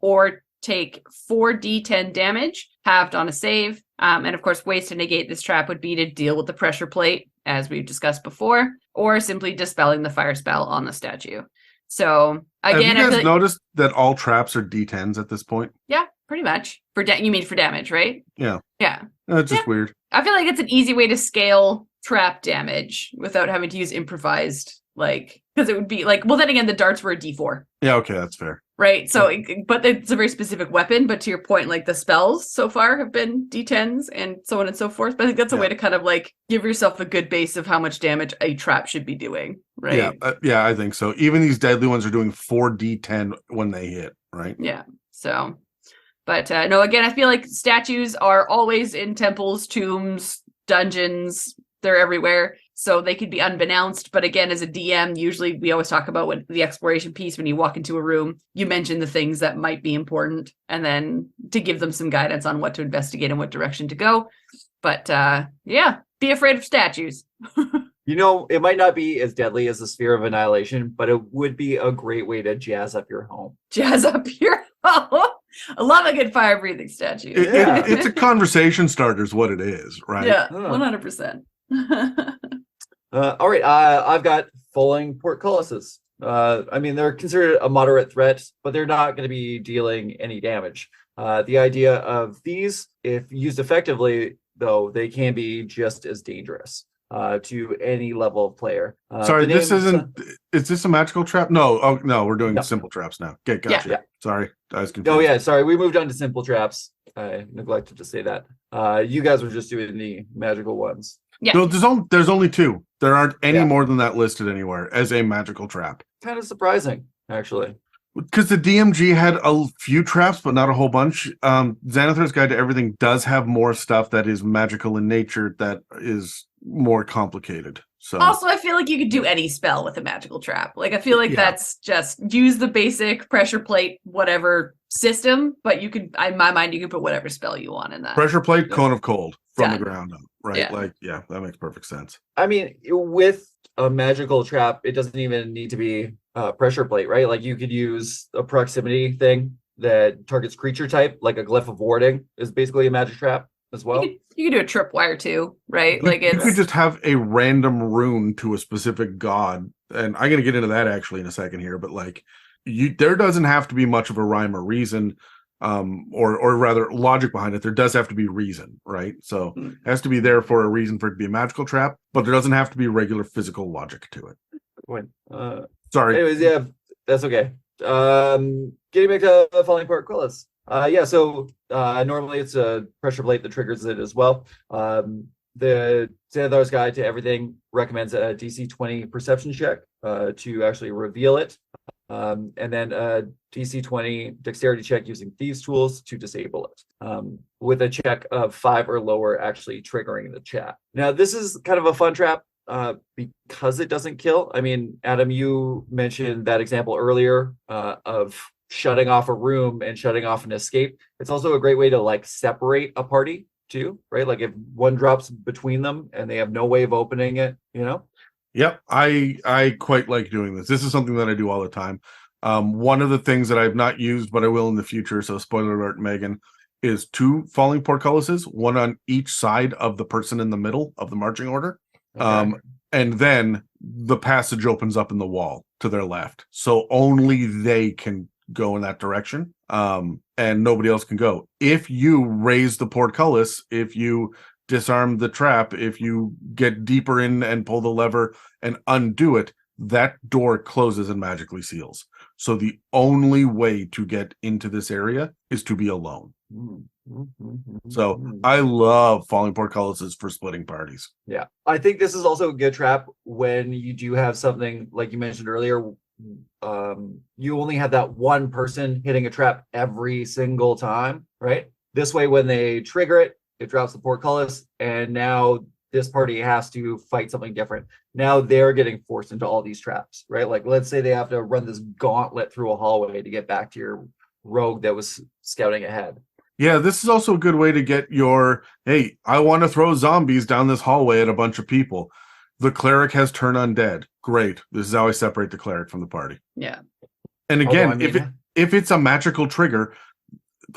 or take 4d10 damage, halved on a save. And of course, ways to negate this trap would be to deal with the pressure plate, as we've discussed before, or simply dispelling the fire spell on the statue. So again, have you guys noticed that all traps are D10s at this point? Yeah, pretty much. You mean for damage, right? Yeah. Yeah. That's just weird. I feel like it's an easy way to scale trap damage without having to use improvised, like, because it would be like, well, then again, the darts were a D4. Yeah, okay, that's fair. Right. So, but it's a very specific weapon. But to your point, like the spells so far have been D10s and so on and so forth. But I think that's a way to kind of like give yourself a good base of how much damage a trap should be doing. Right. Yeah, I think so. Even these deadly ones are doing 4d10 when they hit. Right. Yeah. So, but no, again, I feel like statues are always in temples, tombs, dungeons, they're everywhere. So they could be unbeknownst. But again, as a DM, usually we always talk about what the exploration piece, when you walk into a room, you mention the things that might be important, and then to give them some guidance on what to investigate and what direction to go. But yeah, be afraid of statues. You know, it might not be as deadly as the Sphere of Annihilation, but it would be a great way to jazz up your home. Jazz up your home. I love a good fire breathing statue. It's a conversation starter is what it is, right? Yeah, 100%. All right, I've got falling portcullises. I mean, they're considered a moderate threat, but they're not going to be dealing any damage. The idea of these, if used effectively, though, they can be just as dangerous to any level of player. Sorry, this isn't. Is this a magical trap? No. Oh no, we're doing simple traps now. Okay, gotcha. Yeah. Sorry, I was confused. Oh yeah, sorry. We moved on to simple traps. I neglected to say that. You guys were just doing the magical ones. Yeah. No, there's only 2. There aren't any more than that listed anywhere as a magical trap. Kind of surprising, actually. Because the DMG had a few traps, but not a whole bunch. Xanathar's Guide to Everything does have more stuff that is magical in nature that is more complicated. So also, I feel like you could do any spell with a magical trap. Like, I feel like that's just use the basic pressure plate, whatever system, but you could, in my mind, you could put whatever spell you want in that. Pressure plate, cone of cold from Done. the ground up, right? Yeah. Like, yeah, that makes perfect sense. I mean, with a magical trap, it doesn't even need to be pressure plate, right? Like, you could use a proximity thing that targets creature type, like a glyph of warding is basically a magic trap as well. You could do a tripwire too, right? You could just have a random rune to a specific god, and I'm gonna get into that actually in a second here. But like, there doesn't have to be much of a rhyme or reason, or rather logic behind it. There does have to be reason, right? So it has to be there for a reason for it to be a magical trap, but there doesn't have to be regular physical logic to it. Sorry. Anyways, yeah, that's okay. Getting back to falling portcullis. So normally it's a pressure plate that triggers it as well. The Xanathar's Guide to Everything recommends a DC 20 perception check to actually reveal it, and then a DC 20 dexterity check using thieves' tools to disable it, with a check of 5 or lower actually triggering the chat. Now, this is kind of a fun trap because it doesn't kill. I mean, Adam, you mentioned that example earlier of shutting off a room and shutting off an escape. It's also a great way to like separate a party too, right? Like if one drops between them and they have no way of opening it, you know? Yep, I quite like doing this. This is something that I do all the time. One of the things that I've not used, but I will in the future, so spoiler alert, Megan, is 2 falling portcullises, one on each side of the person in the middle of the marching order. Okay. And then the passage opens up in the wall to their left. So only they can go in that direction, and nobody else can go. If you raise the portcullis, if you disarm the trap, if you get deeper in and pull the lever and undo it, that door closes and magically seals. So the only way to get into this area is to be alone. So I love falling portcullises for splitting parties. Yeah, I think this is also a good trap when you do have something like you mentioned earlier. You only have that one person hitting a trap every single time, right? This way, when they trigger it, it drops the portcullis, and now this party has to fight something different. Now they're getting forced into all these traps, right? Like, let's say they have to run this gauntlet through a hallway to get back to your rogue that was scouting ahead. Yeah, this is also a good way to get your, hey, I want to throw zombies down this hallway at a bunch of people. The cleric has turned undead. Great. This is how I separate the cleric from the party. Yeah. And again, if it's a magical trigger,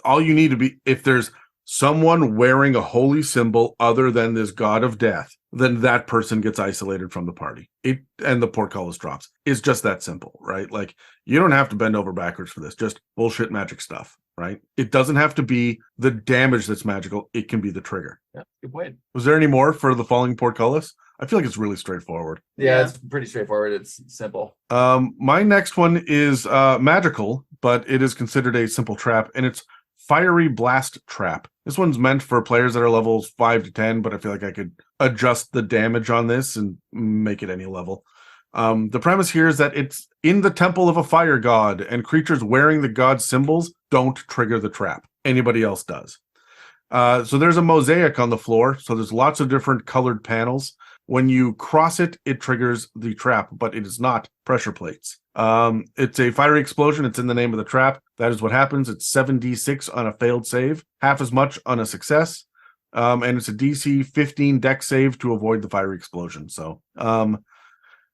all you need to be, if there's someone wearing a holy symbol other than this god of death, then that person gets isolated from the party. And the portcullis drops. It's just that simple, right? Like, you don't have to bend over backwards for this. Just bullshit magic stuff, right? It doesn't have to be the damage that's magical. It can be the trigger. Yeah, good point. Was there any more for the falling portcullis? I feel like it's really straightforward. Yeah, it's pretty straightforward. It's simple. My next one is magical, but it is considered a simple trap, and it's Fiery Blast Trap. This one's meant for players that are levels 5 to 10, but I feel like I could adjust the damage on this and make it any level. The premise here is that it's in the temple of a fire god, and creatures wearing the god's symbols don't trigger the trap. Anybody else does. So there's a mosaic on the floor. So there's lots of different colored panels. When you cross it, it triggers the trap, but it is not pressure plates. It's a fiery explosion. It's in the name of the trap. That is what happens. It's 7d6 on a failed save, half as much on a success. And it's a DC 15 dex save to avoid the fiery explosion. So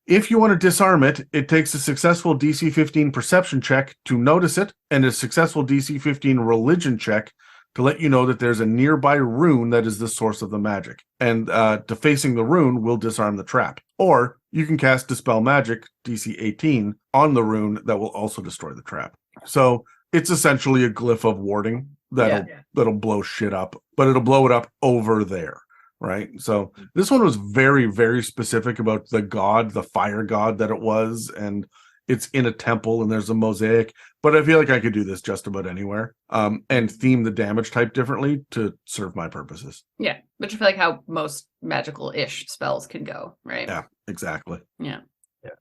if you want to disarm it, it takes a successful DC 15 perception check to notice it, and a successful DC 15 religion check to let you know that there's a nearby rune that is the source of the magic. And defacing the rune will disarm the trap. Or you can cast Dispel Magic, DC 18, on the rune that will also destroy the trap. So it's essentially a glyph of warding that'll blow shit up, but it'll blow it up over there, right? So this one was very, very specific about the god, the fire god that it was, and it's in a temple and there's a mosaic, but I feel like I could do this just about anywhere, and theme the damage type differently to serve my purposes. Yeah, which I feel like how most magical-ish spells can go, right? Yeah, exactly. Yeah.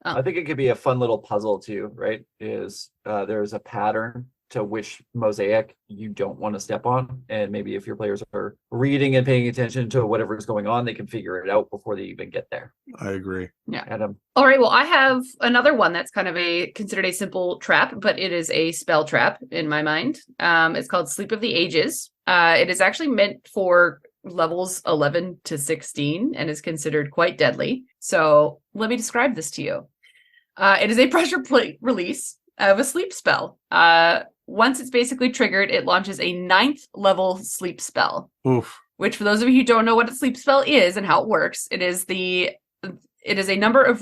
I think it could be a fun little puzzle too, right? Is there's a pattern to which mosaic you don't want to step on, and maybe if your players are reading and paying attention to whatever is going on, they can figure it out before they even get there. I agree. Yeah. Adam. All right, well, I have another one that's kind of considered a simple trap, but it is a spell trap in my mind. It's called Sleep of the Ages. It is actually meant for levels 11 to 16 and is considered quite deadly. So let me describe this to you. It is a pressure plate release of a sleep spell. Once it's basically triggered, it launches a 9th level sleep spell. Oof. Which, for those of you who don't know what a sleep spell is and how it works, it is a number of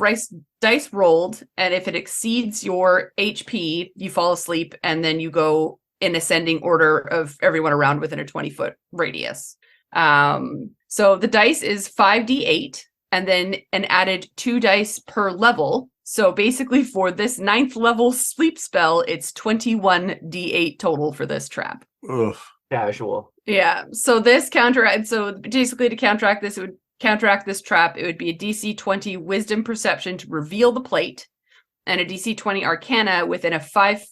dice rolled, and if it exceeds your HP, you fall asleep, and then you go in ascending order of everyone around within a 20-foot radius. So the dice is 5d8, and then an added 2 dice per level. So basically for this 9th level sleep spell, it's 21d8 total for this trap. Ugh. Casual. Yeah. So basically to counteract this, it would counteract this trap. It would be a DC 20 wisdom perception to reveal the plate, and a DC 20 arcana within 5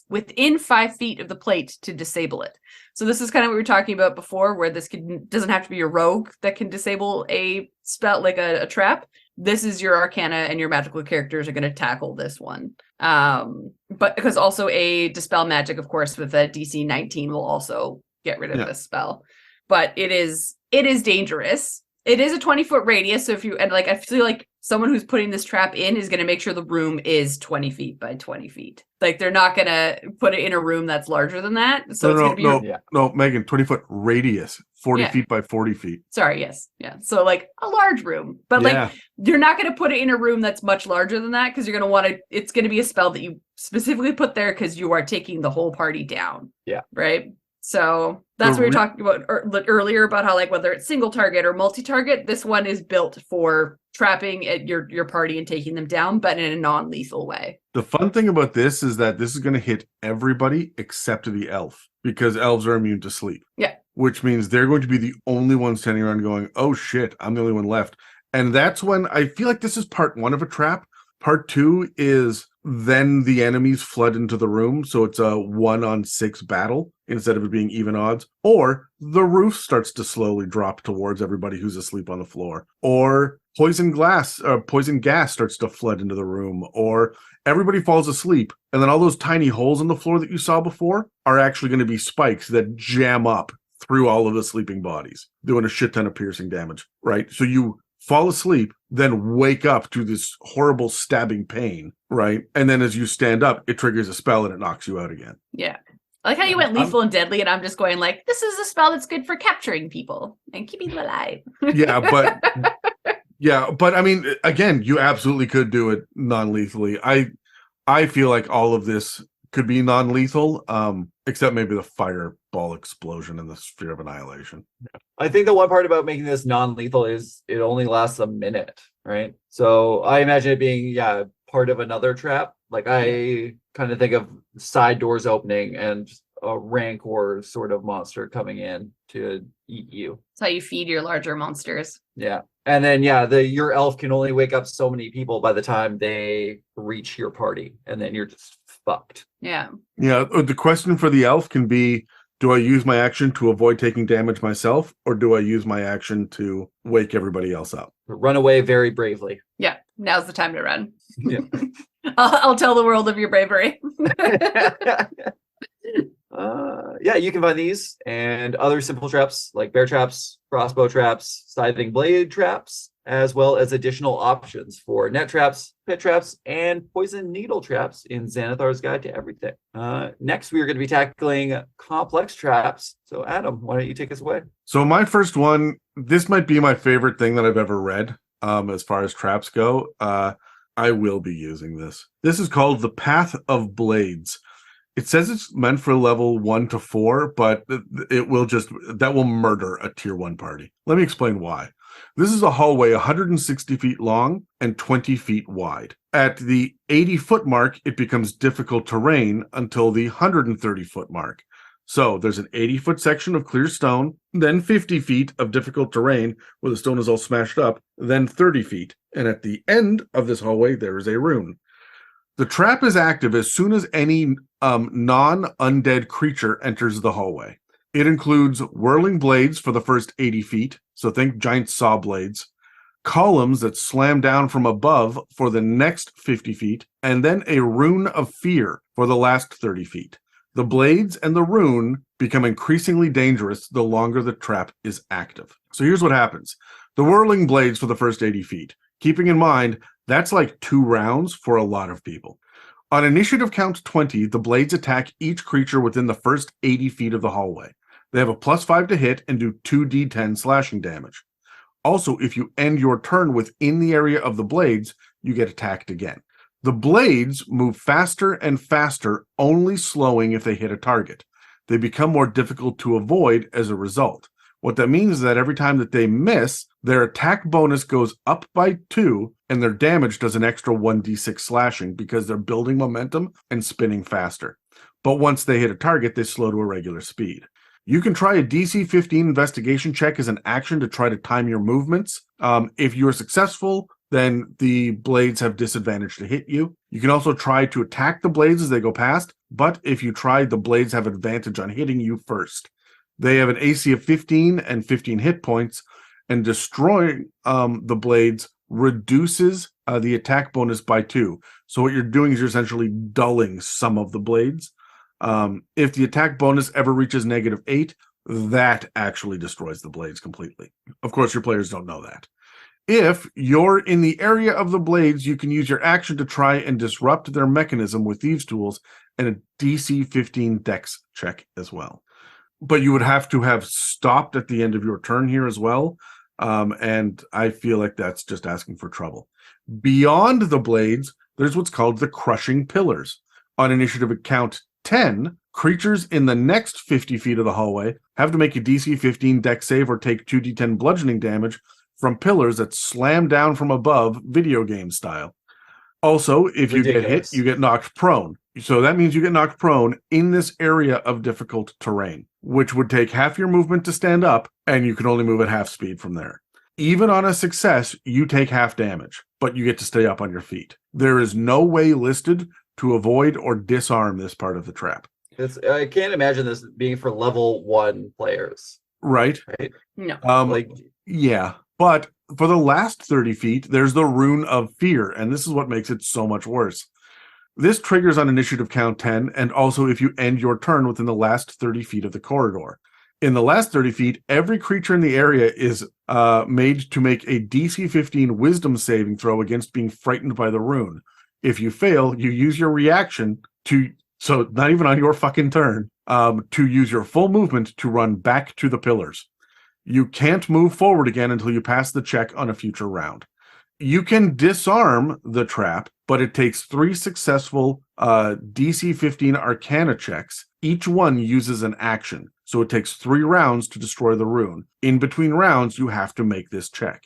feet of the plate to disable it. So this is kind of what we were talking about before, where this doesn't have to be a rogue that can disable a spell, like a trap. This is your arcana, and your magical characters are going to tackle this one. But because also a dispel magic, of course, with a DC 19 will also get rid of this spell. But it is dangerous. It is a 20-foot radius, so I feel like someone who's putting this trap in is going to make sure the room is 20 feet by 20 feet. Like, they're not going to put it in a room that's larger than that. So no, Megan, 20-foot radius, 40 feet by 40 feet. Sorry, yes. Yeah. So, like, a large room. But, you're not going to put it in a room that's much larger than that, because you're going to want to, it's going to be a spell that you specifically put there because you are taking the whole party down. Yeah. Right? So that's what we were talking about earlier about how, like, whether it's single target or multi-target, this one is built for trapping at your party and taking them down, but in a non-lethal way. The fun thing about this is that this is going to hit everybody except the elf, because elves are immune to sleep. Yeah. Which means they're going to be the only ones standing around going, oh shit, I'm the only one left. And that's when I feel like this is part 1 of a trap. Part 2 is then the enemies flood into the room, so it's a 1-on-6 battle instead of it being even odds. Or the roof starts to slowly drop towards everybody who's asleep on the floor. Or poison gas starts to flood into the room. Or everybody falls asleep, and then all those tiny holes in the floor that you saw before are actually going to be spikes that jam up through all of the sleeping bodies, doing a shit ton of piercing damage, right? So you fall asleep, then wake up to this horrible stabbing pain, right? And then as you stand up, it triggers a spell and it knocks you out again. Yeah. I like how you went lethal and deadly, and I'm just going like, this is a spell that's good for capturing people and keeping them alive. But I mean, again, you absolutely could do it non-lethally. I feel like all of this could be non-lethal, except maybe the fireball explosion and the sphere of annihilation. I think the one part about making this non-lethal is it only lasts a minute, right? So I imagine it being, part of another trap. Like, I kind of think of side doors opening and a rancor sort of monster coming in to eat you. That's how you feed your larger monsters. Yeah. And then, your elf can only wake up so many people by the time they reach your party, and then you're just fucked. Yeah. Yeah. The question for the elf can be, Do I use my action to avoid taking damage myself, or do I use my action to wake everybody else up? Run away very bravely. Yeah, now's the time to run. Yeah. I'll tell the world of your bravery. Yeah, you can find these and other simple traps like bear traps, crossbow traps, scything blade traps, as well as additional options for net traps, pit traps, and poison needle traps in Xanathar's Guide to Everything. Next, we are going to be tackling complex traps. So, Adam, why don't you take us away? So my first one, this might be my favorite thing that I've ever read as far as traps go. I will be using this. This is called the Path of Blades. It says it's meant for level 1 to 4, but that will murder a tier 1 party. Let me explain why. This is a hallway 160 feet long and 20 feet wide. At the 80-foot mark, it becomes difficult terrain until the 130-foot mark. So there's an 80-foot section of clear stone, then 50 feet of difficult terrain where the stone is all smashed up, then 30 feet. And at the end of this hallway, there is a rune. The trap is active as soon as any non-undead creature enters the hallway. It includes whirling blades for the first 80 feet, so think giant saw blades, columns that slam down from above for the next 50 feet, and then a rune of fear for the last 30 feet. The blades and the rune become increasingly dangerous the longer the trap is active. So here's what happens. The whirling blades for the first 80 feet. Keeping in mind, that's like 2 rounds for a lot of people. On initiative count 20, the blades attack each creature within the first 80 feet of the hallway. They have a +5 to hit and do 2d10 slashing damage. Also, if you end your turn within the area of the blades, you get attacked again. The blades move faster and faster, only slowing if they hit a target. They become more difficult to avoid as a result. What that means is that every time that they miss, their attack bonus goes up by 2, and their damage does an extra 1d6 slashing because they're building momentum and spinning faster. But once they hit a target, they slow to a regular speed. You can try a DC 15 investigation check as an action to try to time your movements. If you're successful, then the blades have disadvantage to hit you. You can also try to attack the blades as they go past, but if you try, the blades have advantage on hitting you first. They have an AC of 15 and 15 hit points, and destroying the blades reduces the attack bonus by 2. So what you're doing is you're essentially dulling some of the blades. If the attack bonus ever reaches -8, that actually destroys the blades completely. Of course, your players don't know that. If you're in the area of the blades, you can use your action to try and disrupt their mechanism with thieves' tools and a DC 15 dex check as well. But you would have to have stopped at the end of your turn here as well. And I feel like that's just asking for trouble. Beyond the blades, there's what's called the crushing pillars. On initiative count 10, creatures in the next 50 feet of the hallway have to make a DC 15 dex save or take 2d10 bludgeoning damage from pillars that slam down from above, video game style. Also, if you get hit, you get knocked prone. So that means you get knocked prone in this area of difficult terrain, which would take half your movement to stand up, and you can only move at half speed from there. Even on a success, you take half damage, but you get to stay up on your feet. There is no way listed to avoid or disarm this part of the trap. I can't imagine this being for level 1 players. Right? No. Yeah. But for the last 30 feet, there's the Rune of Fear, and this is what makes it so much worse. This triggers on initiative count 10, and also if you end your turn within the last 30 feet of the corridor. In the last 30 feet, every creature in the area is made to make a DC 15 wisdom saving throw against being frightened by the rune. If you fail, you use your reaction to, so not even on your fucking turn, to use your full movement to run back to the pillars. You can't move forward again until you pass the check on a future round. You can disarm the trap, but it takes 3 successful DC 15 Arcana checks. Each one uses an action, so it takes 3 rounds to destroy the rune. In between rounds, you have to make this check.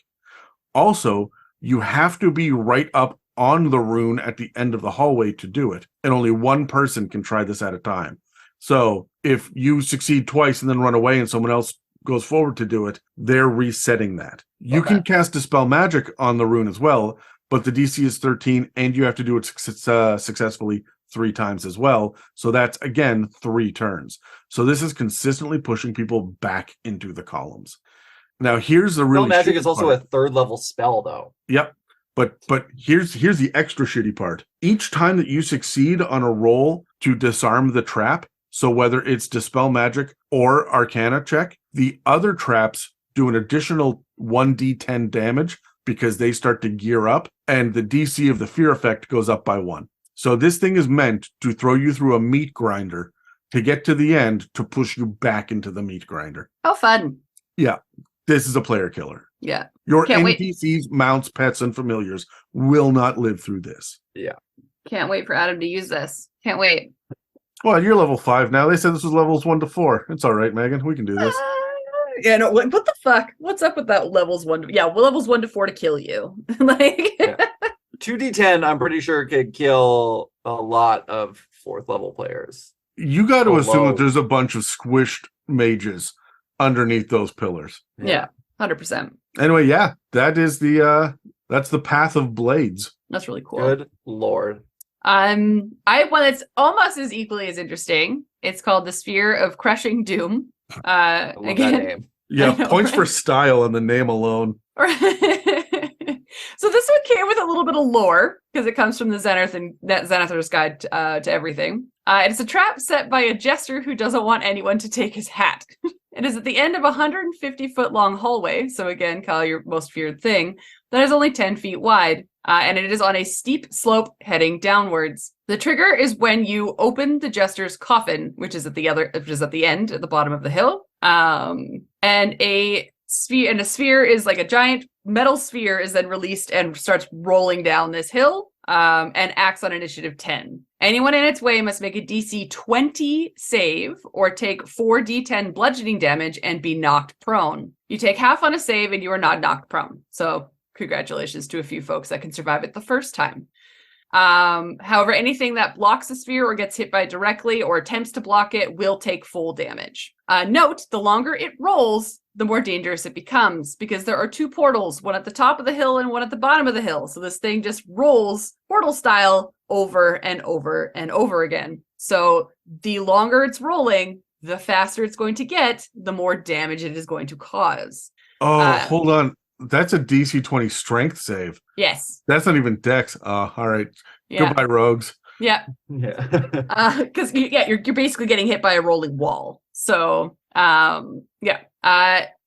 Also, you have to be right up on the rune at the end of the hallway to do it, and only one person can try this at a time. So if you succeed twice and then run away and someone else goes forward to do it, they're resetting that. You can cast Dispel Magic on the rune as well, but the DC is 13 and you have to do it successfully 3 times as well. So that's again 3 turns. So this is consistently pushing people back into the columns. Now here's the really Dispel magic is shitty also part. a 3rd level spell, though. Yep. But here's the extra shitty part. Each time that you succeed on a roll to disarm the trap, so whether it's dispel magic or arcana check, the other traps do an additional 1d10 damage because they start to gear up, and the DC of the fear effect goes up by 1. So this thing is meant to throw you through a meat grinder to get to the end to push you back into the meat grinder. How fun. Yeah, this is a player killer. Yeah. Your Can't wait. NPCs, mounts, pets, and familiars will not live through this. Yeah. Can't wait for Adam to use this. Can't wait. Well, you're level 5 now. They said this was levels 1 to 4. It's all right, Megan. We can do this. Yeah, no, what the fuck? What's up with that levels 1 to, well, levels 1 to 4 to kill you. Like, Yeah. 2d10, I'm pretty sure, could kill a lot of 4th level players. You got to Oh, assume whoa. that there's a bunch of squished mages underneath those pillars. yeah, 100%. Anyway, yeah, that is that's the path of blades. That's really cool. Good lord. I have one that's almost as equally as interesting. It's called the Sphere of Crushing Doom. I love that name. Yeah, I know, points for right? style on the name alone. So this one came with a little bit of lore because it comes from the Zenithor's Guide to Everything. It's a trap set by a jester who doesn't want anyone to take his hat. It is at the end of a 150-foot long hallway. So again, Kyle, your most feared thing, that is only 10 feet wide. And it is on a steep slope heading downwards. The trigger is when you open the jester's coffin, which is at the end at the bottom of the hill. And a sphere is like a giant metal sphere is then released and starts rolling down this hill and acts on initiative 10. Anyone in its way must make a DC 20 save or take 4d10 bludgeoning damage and be knocked prone. You take half on a save and you are not knocked prone. So congratulations to a few folks that can survive it the first time. However, anything that blocks the sphere or gets hit by it directly or attempts to block it will take full damage. Note, the longer it rolls, the more dangerous it becomes because there are 2 portals, one at the top of the hill and one at the bottom of the hill. So this thing just rolls portal style over and over and over again. So the longer it's rolling, the faster it's going to get, the more damage it is going to cause. Oh, hold on. That's a DC 20 strength save. Yes. That's not even dex. All right. Yeah. Goodbye, rogues. Yeah. Yeah. Because you're basically getting hit by a rolling wall. So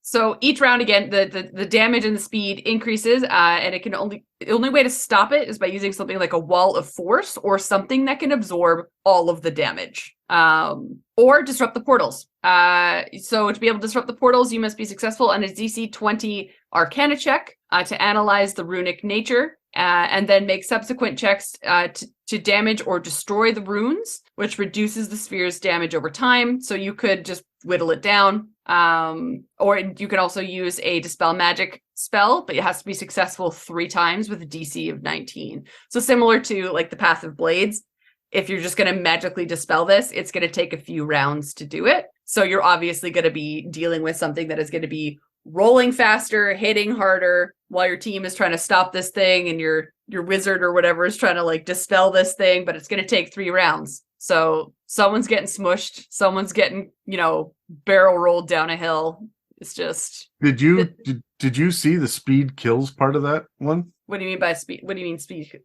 so each round again, the damage and the speed increases, and it can the only way to stop it is by using something like a wall of force or something that can absorb all of the damage. Or disrupt the portals. So to be able to disrupt the portals, you must be successful on a DC 20 Arcana check to analyze the runic nature, and then make subsequent checks to damage or destroy the runes, which reduces the sphere's damage over time. So you could just whittle it down. Or you can also use a dispel magic spell, but it has to be successful 3 times with a DC of 19. So similar to like the Path of Blades, if you're just going to magically dispel this, it's going to take a few rounds to do it. So you're obviously going to be dealing with something that is going to be rolling faster, hitting harder, while your team is trying to stop this thing and your wizard or whatever is trying to like dispel this thing, but it's going to take 3 rounds. So someone's getting smushed, someone's getting, barrel rolled down a hill. It's just Did you see the speed kills part of that one? What do you mean by speed? What do you mean speed?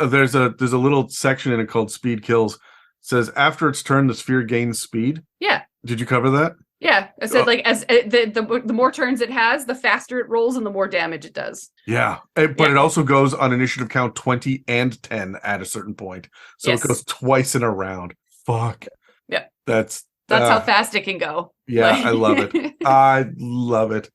There's a little section in it called speed kills. It says after its turn the sphere gains speed. Yeah. Did you cover that? Yeah, I said like as the more turns it has, the faster it rolls and the more damage it does. Yeah, but it also goes on initiative count 20 and 10 at a certain point. So Yes. it goes twice in a round. Fuck. Yeah. That's how fast it can go. Yeah, Like- I love it. I love it.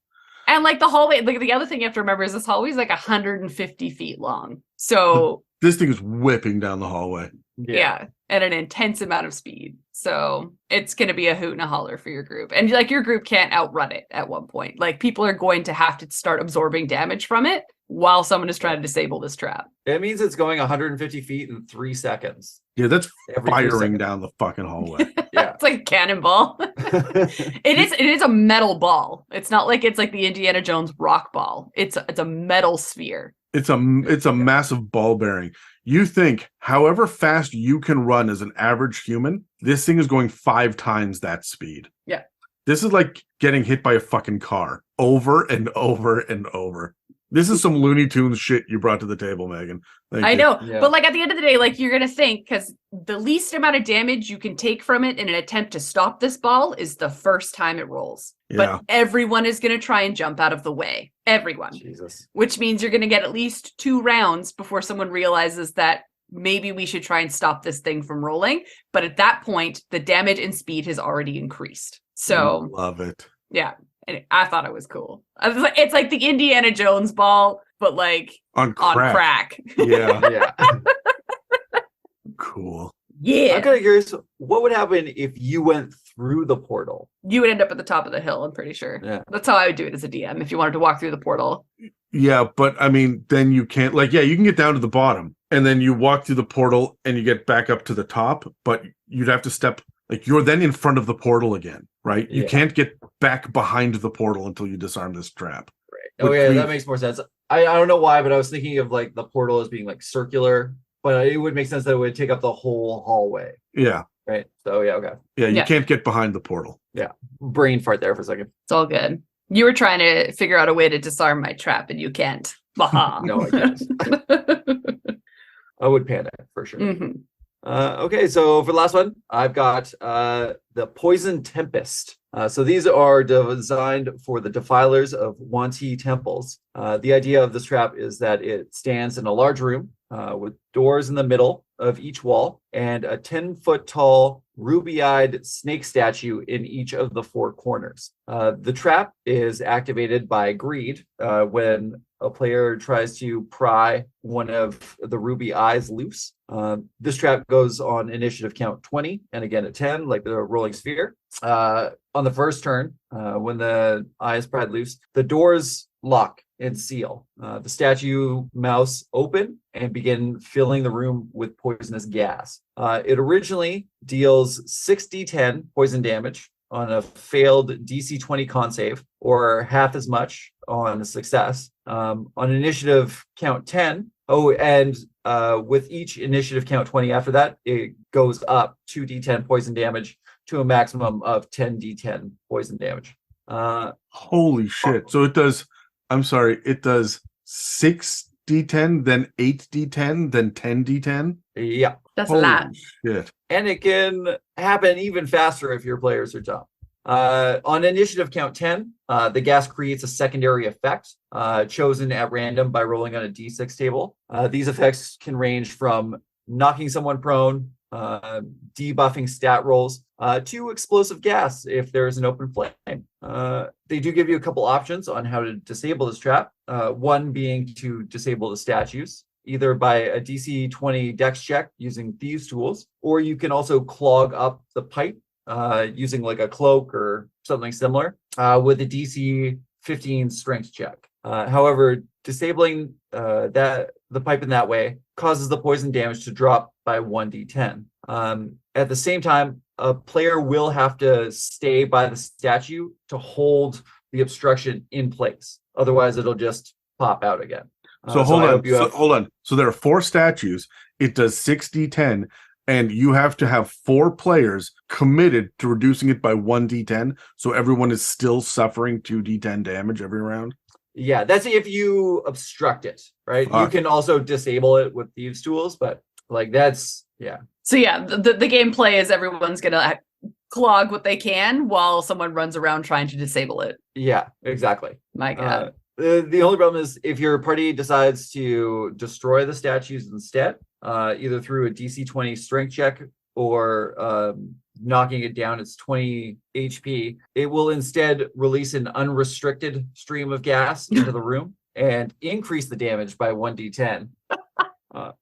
And like the hallway, like the other thing you have to remember is this hallway is like 150 feet long. So This thing is whipping down the hallway. yeah, at an intense amount of speed. So it's going to be a hoot and a holler for your group. And like your group can't outrun it at one point. Like people are going to have to start absorbing damage from it while someone is trying to disable this trap. It means it's going 150 feet in 3 seconds. Yeah, that's Every 3 firing seconds. down the fucking hallway. Yeah. It's like a cannonball. It is a metal ball. It's not like it's like the Indiana Jones rock ball. It's a metal sphere. It's a massive ball bearing. You think however fast you can run as an average human, this thing is going 5 times that speed. Yeah. This is like getting hit by a fucking car over and over and over. This is some Looney Tunes shit you brought to the table, Megan. Thank I you. know, Yeah. but like at the end of the day, like you're gonna think, because the least amount of damage you can take from it in an attempt to stop this ball is the first time it rolls. Yeah. But everyone is gonna try and jump out of the way. Everyone. Jesus. Which means you're gonna get at least 2 rounds before someone realizes that maybe we should try and stop this thing from rolling. But at that point, the damage and speed has already increased. So Love it. yeah. And I thought it was cool. I was like, it's like the Indiana Jones ball, but like On on crack. crack. Yeah. Yeah. Cool. Yeah. I'm kind of curious, what would happen if you went through the portal? You would end up at the top of the hill, I'm pretty sure. Yeah. That's how I would do it as a DM if you wanted to walk through the portal. Yeah, but I mean, then you can't, like, yeah, you can get down to the bottom and then you walk through the portal and you get back up to the top, but you'd have to step, like, you're then in front of the portal again, right? You Yeah. can't get back behind the portal until you disarm this trap. Oh With yeah, three- that makes more sense. I don't know why, but I was thinking of like the portal as being like circular, but it would make sense that it would take up the whole hallway, Yeah. right? So yeah, okay. Yeah, you Yeah. can't get behind the portal. Brain fart there for a second. It's all good. You were trying to figure out a way to disarm my trap and you can't. Baha. No, I can't. I would panic for sure. Mhm. Okay, so for the last one, I've got the Poison Tempest. So these are designed for the defilers of Wanti temples. The idea of this trap is that it stands in a large room with doors in the middle of each wall and a 10-foot tall ruby-eyed snake statue in each of the 4 corners. The trap is activated by greed when a player tries to pry one of the ruby eyes loose. This trap goes on initiative count 20 and again at 10, like the rolling sphere. On the first turn, when the eye is pried loose, the doors lock and seal. The statue mouse open and begin filling the room with poisonous gas. It originally deals 6d10 poison damage on a failed DC 20 con save, or half as much on a success. On initiative count 10, and with each initiative count 20 after that, it goes up 2d10 poison damage to a maximum of 10d10 poison damage. Holy shit. So it does, I'm sorry, it does 6d10, then 8d10, then 10d10? Yeah. That's a Holy lot. shit. And it can happen even faster if your players are dumb. On initiative count 10, the gas creates a secondary effect chosen at random by rolling on a d6 table. These effects can range from knocking someone prone, debuffing stat rolls, to explosive gas if there's an open flame. They do give you a couple options on how to disable this trap. One being to disable the statues, either by a DC 20 dex check using thieves tools, or you can also clog up the pipe using like a cloak or something similar with a DC 15 strength check. However, disabling the pipe in that way causes the poison damage to drop by 1d10. At the same time, a player will have to stay by the statue to hold the obstruction in place. Otherwise, it'll just pop out again. So hold on. So there are 4 statues. It does 6d10, and you have to have 4 players committed to reducing it by 1d10. So everyone is still suffering 2d10 damage every round. Yeah, that's if you obstruct it, right? You Fuck. can also disable it with thieves tools, but like that's yeah. So yeah, the gameplay is everyone's gonna clog what they can while someone runs around trying to disable it. Yeah, exactly. My God. The only problem is if your party decides to destroy the statues instead, either through a DC 20 strength check or knocking it down its 20 HP, it will instead release an unrestricted stream of gas into the room and increase the damage by 1d10.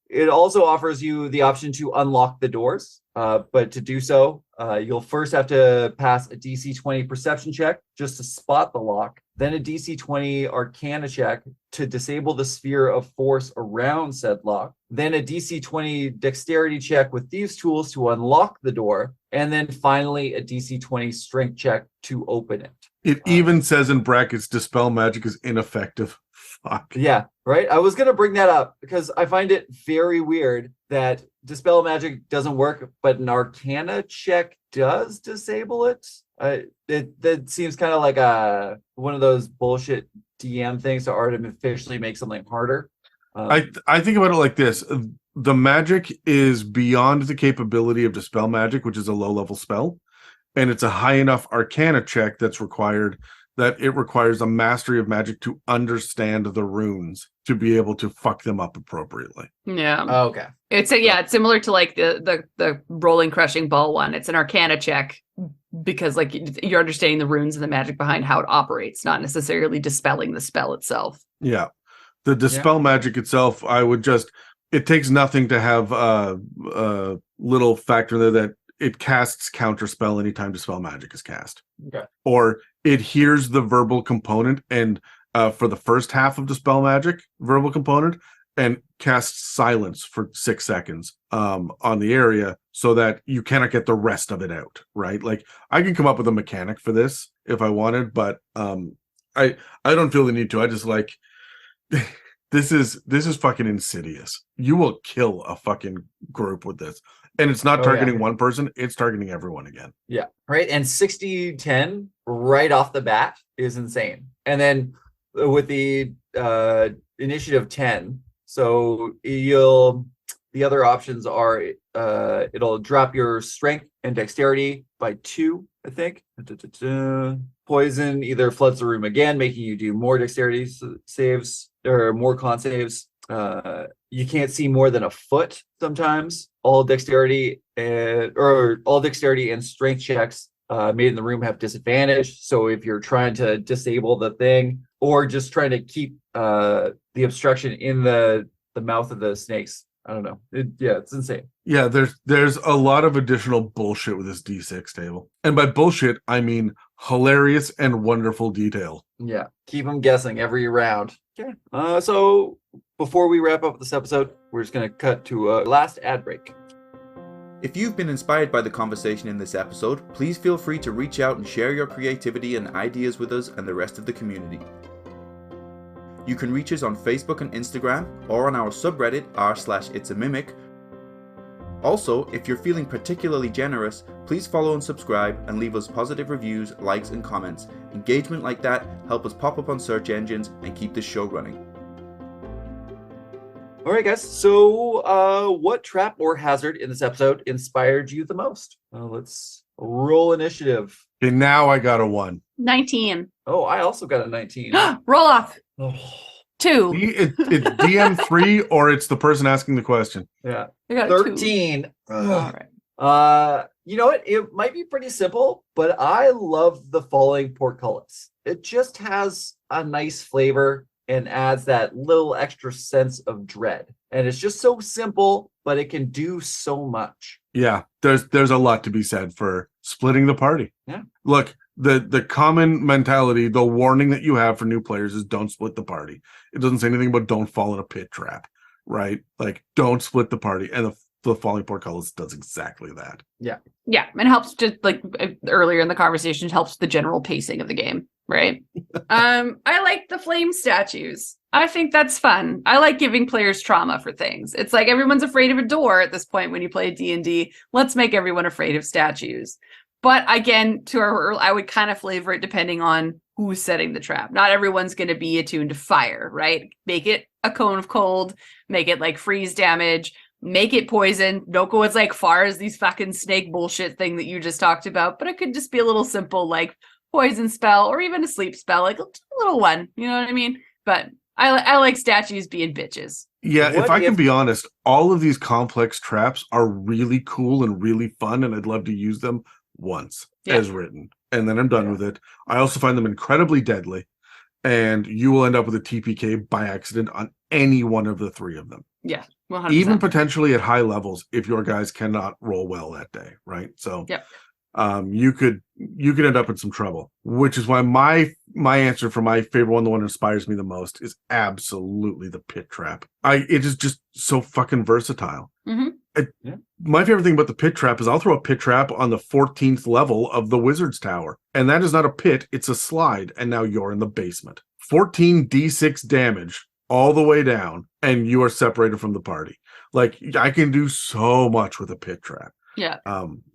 It also offers you the option to unlock the doors, but to do so, you'll first have to pass a DC 20 perception check just to spot the lock, then a DC 20 Arcana check to disable the sphere of force around said lock, then a DC 20 Dexterity check with thieves tools to unlock the door, and then finally a DC 20 Strength check to open it. It even says in brackets, dispel magic is ineffective. Fuck. Yeah, Right? I was going to bring that up because I find it very weird that Dispel Magic doesn't work, but an Arcana check does disable it. That seems kind of like one of those bullshit DM things to artificially make something harder. I think about it like this. The magic is beyond the capability of Dispel Magic, which is a low-level spell, and it's a high enough Arcana check that's required that it requires a mastery of magic to understand the runes to be able to fuck them up appropriately. Yeah. Oh, okay. It's similar to like the rolling crushing ball one. It's an Arcana check because like you're understanding the runes and the magic behind how it operates, not necessarily dispelling the spell itself. Yeah. The Dispel Magic itself, it takes nothing to have a little factor there that it casts counterspell anytime Dispel Magic is cast. Okay. Or it hears the verbal component and for the first half of Dispel Magic, verbal component, and casts silence for 6 seconds on the area so that you cannot get the rest of it out, right? Like I can come up with a mechanic for this if I wanted, but I don't feel the need to. I just like this is fucking insidious. You will kill a fucking group with this. And it's not targeting one person, it's targeting everyone again. Yeah. Right. And 60-10 right off the bat is insane. And then with the initiative 10, so the other options are it'll drop your strength and dexterity by 2, I think. Poison either floods the room again, making you do more dexterity saves or more con saves. You can't see more than a foot sometimes. All dexterity and strength checks made in the room have disadvantage. So if you're trying to disable the thing or just trying to keep the obstruction in the mouth of the snakes, I don't know. It's insane. Yeah, there's a lot of additional bullshit with this D6 table. And by bullshit, I mean hilarious and wonderful detail. Yeah, keep them guessing every round. Okay. So before we wrap up this episode, we're just going to cut to a last ad break. If you've been inspired by the conversation in this episode, please feel free to reach out and share your creativity and ideas with us and the rest of the community. You can reach us on Facebook and Instagram or on our subreddit r/itsamimic. Also, if you're feeling particularly generous, please follow and subscribe and leave us positive reviews, likes and comments. Engagement like that help us pop up on search engines and keep this show running. All right, guys. So what trap or hazard in this episode inspired you the most? Let's roll initiative. Okay, now I got a 1. 19. Oh, I also got a 19. Roll off. Oh. 2. It's DM 3 or it's the person asking the question. Yeah. I got 13. All right. You know what? It might be pretty simple, but I love the falling portcullis. It just has a nice flavor and adds that little extra sense of dread. And it's just so simple, but it can do so much. Yeah, there's a lot to be said for splitting the party. Yeah. Look, the common mentality, the warning that you have for new players is don't split the party. It doesn't say anything about don't fall in a pit trap, right? Like don't split the party. And the falling portcullis does exactly that. Yeah, and it helps just like earlier in the conversation, it helps the general pacing of the game, right? I like the flame statues. I think that's fun. I like giving players trauma for things. It's like everyone's afraid of a door at this point when you play D&D. Let's make everyone afraid of statues. But again, I would kind of flavor it depending on who's setting the trap. Not everyone's going to be attuned to fire, right? Make it a cone of cold, make it like freeze damage, make it poison. Don't go as like far as these fucking snake bullshit thing that you just talked about. But it could just be a little simple like poison spell or even a sleep spell, like a little one. You know what I mean? But I like statues being bitches. Yeah, if I can be honest, all of these complex traps are really cool and really fun, and I'd love to use them once as written. And then I'm done with it. I also find them incredibly deadly, and you will end up with a TPK by accident on any one of the 3 of them. Yeah, 100%. Even potentially at high levels if your guys cannot roll well that day, right? So you could end up in some trouble, which is why my answer for my favorite one, the one that inspires me the most, is absolutely the pit trap. It is just so fucking versatile. Mm-hmm. My favorite thing about the pit trap is I'll throw a pit trap on the 14th level of the wizard's tower, and that is not a pit, it's a slide, and now you're in the basement. 14 d6 damage all the way down, and you are separated from the party. Like, I can do so much with a pit trap. Yeah.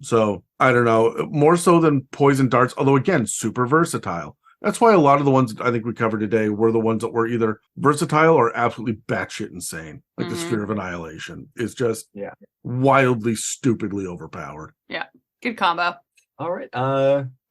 So I don't know, more so than poison darts, although again, super versatile. That's why a lot of the ones I think we covered today were the ones that were either versatile or absolutely batshit insane. Like the Sphere of Annihilation is just wildly, stupidly overpowered. Yeah. Good combo. All right.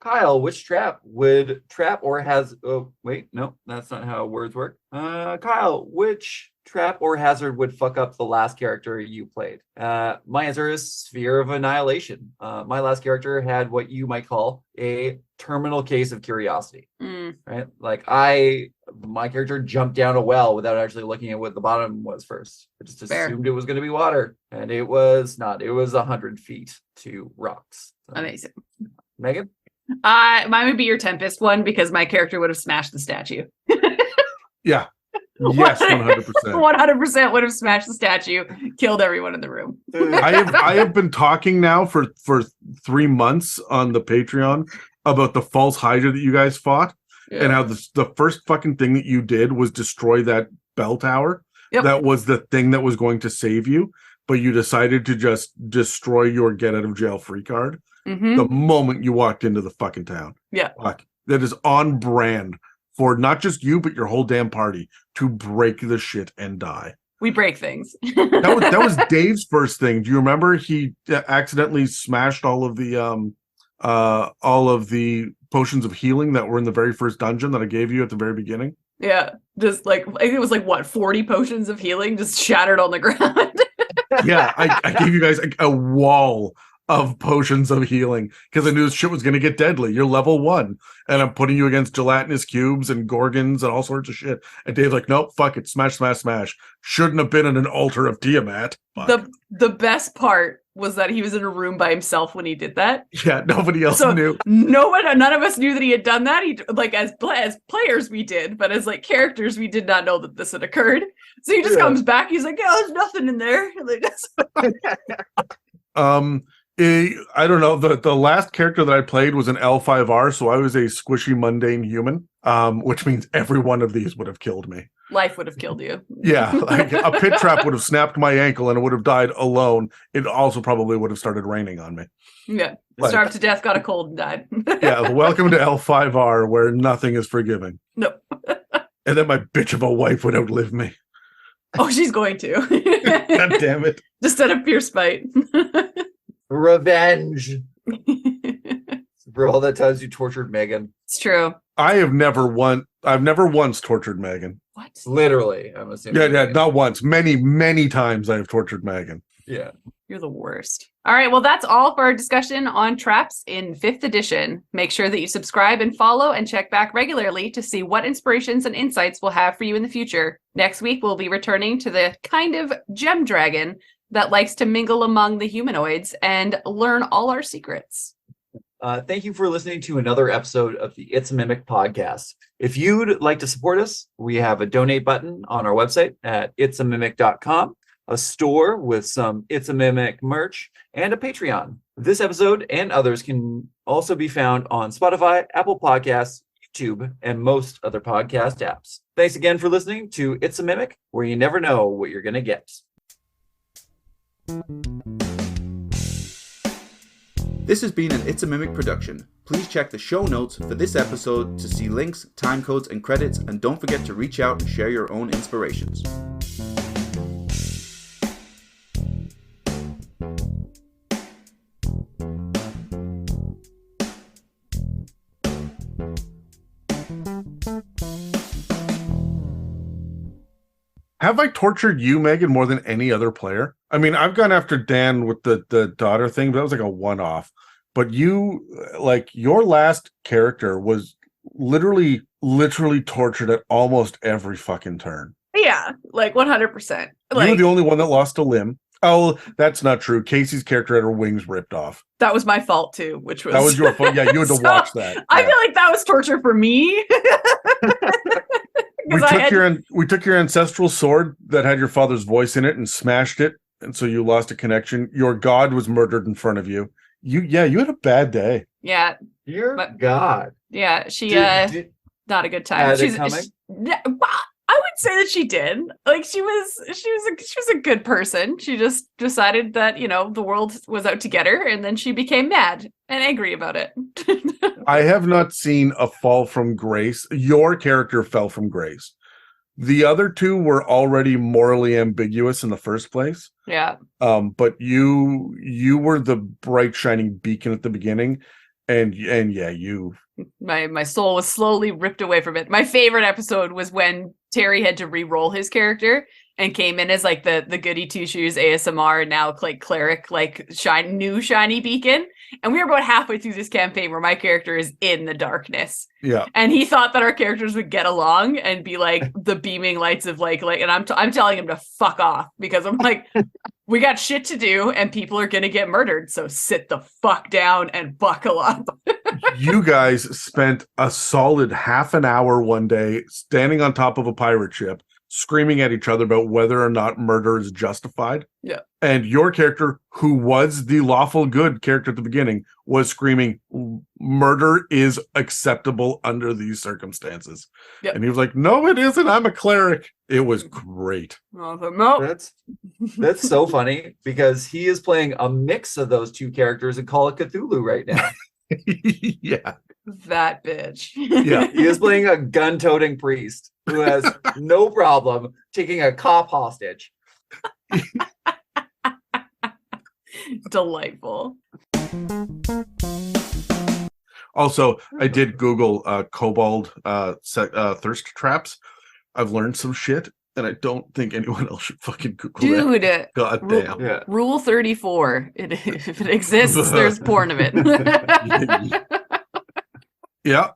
Kyle, which trap would trap or has... Oh, wait. No, that's not how words work. Kyle, which trap or hazard would fuck up the last character you played? My answer is Sphere of Annihilation. My last character had what you might call a terminal case of curiosity. Right? Like, my character jumped down a well without actually looking at what the bottom was first. I just assumed it was going to be water, and it was not. It was 100 feet to rocks. So. Amazing. Megan? Mine would be your Tempest one, because my character would have smashed the statue. Yeah. Yes, 100%. 100% would have smashed the statue, killed everyone in the room. I have been talking now for 3 months on the Patreon about the false Hydra that you guys fought, and how the first fucking thing that you did was destroy that bell tower. Yep. That was the thing that was going to save you, but you decided to just destroy your get out of jail free card the moment you walked into the fucking town. Yeah. Fuck. That is on brand for not just you, but your whole damn party to break the shit and die. We break things. That was Dave's first thing. Do you remember he accidentally smashed all of the potions of healing that were in the very first dungeon that I gave you at the very beginning? Yeah. Just like, I think it was like, what, 40 potions of healing just shattered on the ground. Yeah, I gave you guys a wall of potions of healing because I knew this shit was going to get deadly. You're level 1, and I'm putting you against gelatinous cubes and gorgons and all sorts of shit. And Dave's like, nope, fuck it, smash, smash, smash. Shouldn't have been in an altar of Tiamat. The best part was that he was in a room by himself when he did that. Yeah, nobody else knew. None of us knew that he had done that. He, like, as players we did, but as like characters we did not know that this had occurred. So he just comes back. He's like, "Yeah, there's nothing in there." I don't know. The last character that I played was an L5R, so I was a squishy, mundane human, which means every one of these would have killed me. Life would have killed you. Yeah, like a pit trap would have snapped my ankle and it would have died alone. It also probably would have started raining on me. Yeah, starved to death, got a cold, and died. Yeah, welcome to L5R, where nothing is forgiving. No. And then my bitch of a wife would outlive me. Oh, she's going to. God damn it. Just out of pure spite. Revenge. For all the times you tortured Megan. It's true. I've never once tortured Megan. What? Literally, I'm assuming. Yeah, not once. Many, many times I have tortured Megan. Yeah. You're the worst. All right, well, that's all for our discussion on traps in 5th edition. Make sure that you subscribe and follow and check back regularly to see what inspirations and insights we'll have for you in the future. Next week, we'll be returning to the kind of gem dragon that likes to mingle among the humanoids and learn all our secrets. Thank you for listening to another episode of the It's a Mimic podcast. If you'd like to support us, we have a donate button on our website at itsamimic.com, a store with some It's a Mimic merch, and a Patreon. This episode and others can also be found on Spotify, Apple Podcasts, YouTube, and most other podcast apps. Thanks again for listening to It's a Mimic, where you never know what you're going to get. This has been an It's a Mimic production. Please check the show notes for this episode to see links, time codes, and credits, and don't forget to reach out and share your own inspirations. Have I tortured you, Megan, more than any other player? I mean, I've gone after Dan with the daughter thing, but that was like a one-off. But you, like, your last character was literally tortured at almost every fucking turn. Yeah, like 100%. You were the only one that lost a limb. Oh, that's not true. Casey's character had her wings ripped off. That was my fault too, which was... That was your fault. Yeah, you had to watch that. I feel like that was torture for me. We took your ancestral sword that had your father's voice in it and smashed it, and so you lost a connection. Your god was murdered in front of you. You had a bad day. Yeah. Your god. Yeah, she Did not a good time. She's coming. I would say that she did. Like she was a good person. She just decided that, the world was out to get her, and then she became mad and angry about it. I have not seen a fall from grace. Your character fell from grace. The other two were already morally ambiguous in the first place. Yeah. But you were the bright shining beacon at the beginning, and yeah, you. My soul was slowly ripped away from it. My favorite episode was when Terry had to re-roll his character and came in as like the goody two shoes ASMR, now like cleric, like new shiny beacon. And we were about halfway through this campaign where my character is in the darkness. Yeah. And he thought that our characters would get along and be like the beaming lights of like, and I'm telling him to fuck off because I'm like, we got shit to do and people are going to get murdered. So sit the fuck down and buckle up. You guys spent a solid half an hour one day standing on top of a pirate ship, screaming at each other about whether or not murder is justified. Yeah. And your character, who was the lawful good character at the beginning, was screaming, murder is acceptable under these circumstances. Yep. And he was like, no, it isn't. I'm a cleric. It was great. No. That's so funny because he is playing a mix of those two characters in Call of Cthulhu right now. Yeah. That bitch. Yeah. He is playing a gun-toting priest who has no problem taking a cop hostage. Delightful. Also, I did Google kobold thirst traps. I've learned some shit, and I don't think anyone else should fucking Google that. Dude, God damn. Yeah. Rule 34. If it exists, there's porn of it. Yeah.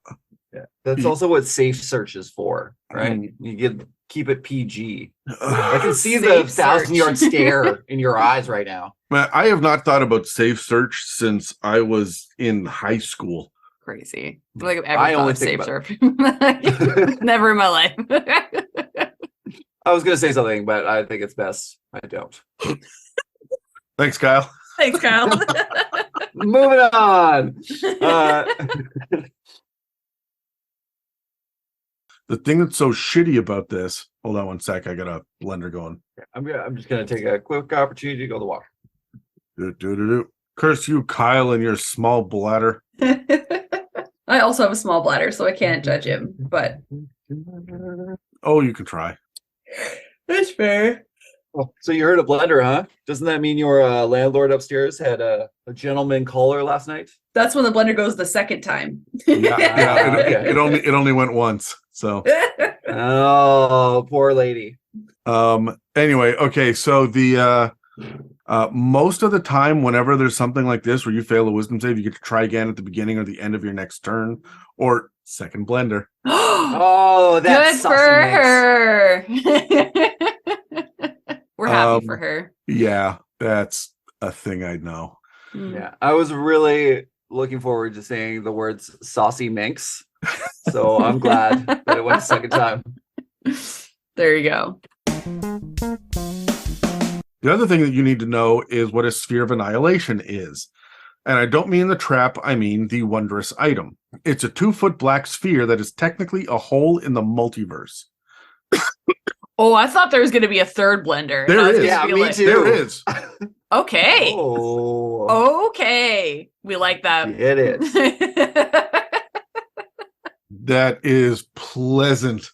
Yeah. That's also what safe search is for, right? You keep it PG. I can see the Safe search. 1,000-yard stare in your eyes right now. Man, I have not thought about safe search since I was in high school. Crazy. Like I've ever I thought only of think safe search. Never in my life. I was going to say something, but I think it's best I don't. Thanks, Kyle. Thanks, Kyle. Moving on. The thing that's so shitty about this, hold on one sec, I got a blender going. I'm just going to take a quick opportunity to go to the water. Curse you, Kyle, and your small bladder. I also have a small bladder, so I can't judge him, but Oh, you can try. that's fair. Oh, so you heard a blender, huh? Doesn't that mean your landlord upstairs had a gentleman caller last night? That's when the blender goes the second time. Yeah, Okay. it only went once. So Oh, poor lady. anyway, okay, so the most of the time whenever there's something like this where you fail a wisdom save, you get to try again at the beginning or the end of your next turn, or second blender. Oh, that's good for her. We're happy for her. Yeah, that's a thing I know. Yeah, I was really looking forward to saying the words saucy minx. So I'm glad that it went a second time. There you go. The other thing that you need to know is what a sphere of annihilation is. And I don't mean the trap, I mean the wondrous item. It's a 2-foot black sphere that is technically a hole in the multiverse. Oh, I thought there was going to be a third blender. There and I was is. gonna Yeah, be me like, too. There is. Okay. Oh, Okay. We like that. it is. That is pleasant.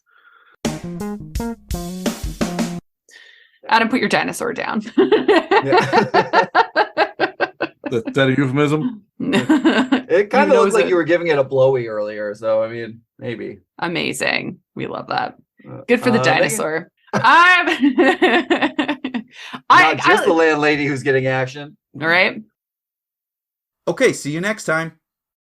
Adam, put your dinosaur down. Is that a euphemism? It kind of looks like you were giving it a blowy earlier. So, I mean, maybe. Amazing. We love that. Good for the Megan? dinosaur. I'm Not just the landlady who's getting action. all right. Okay, see you next time.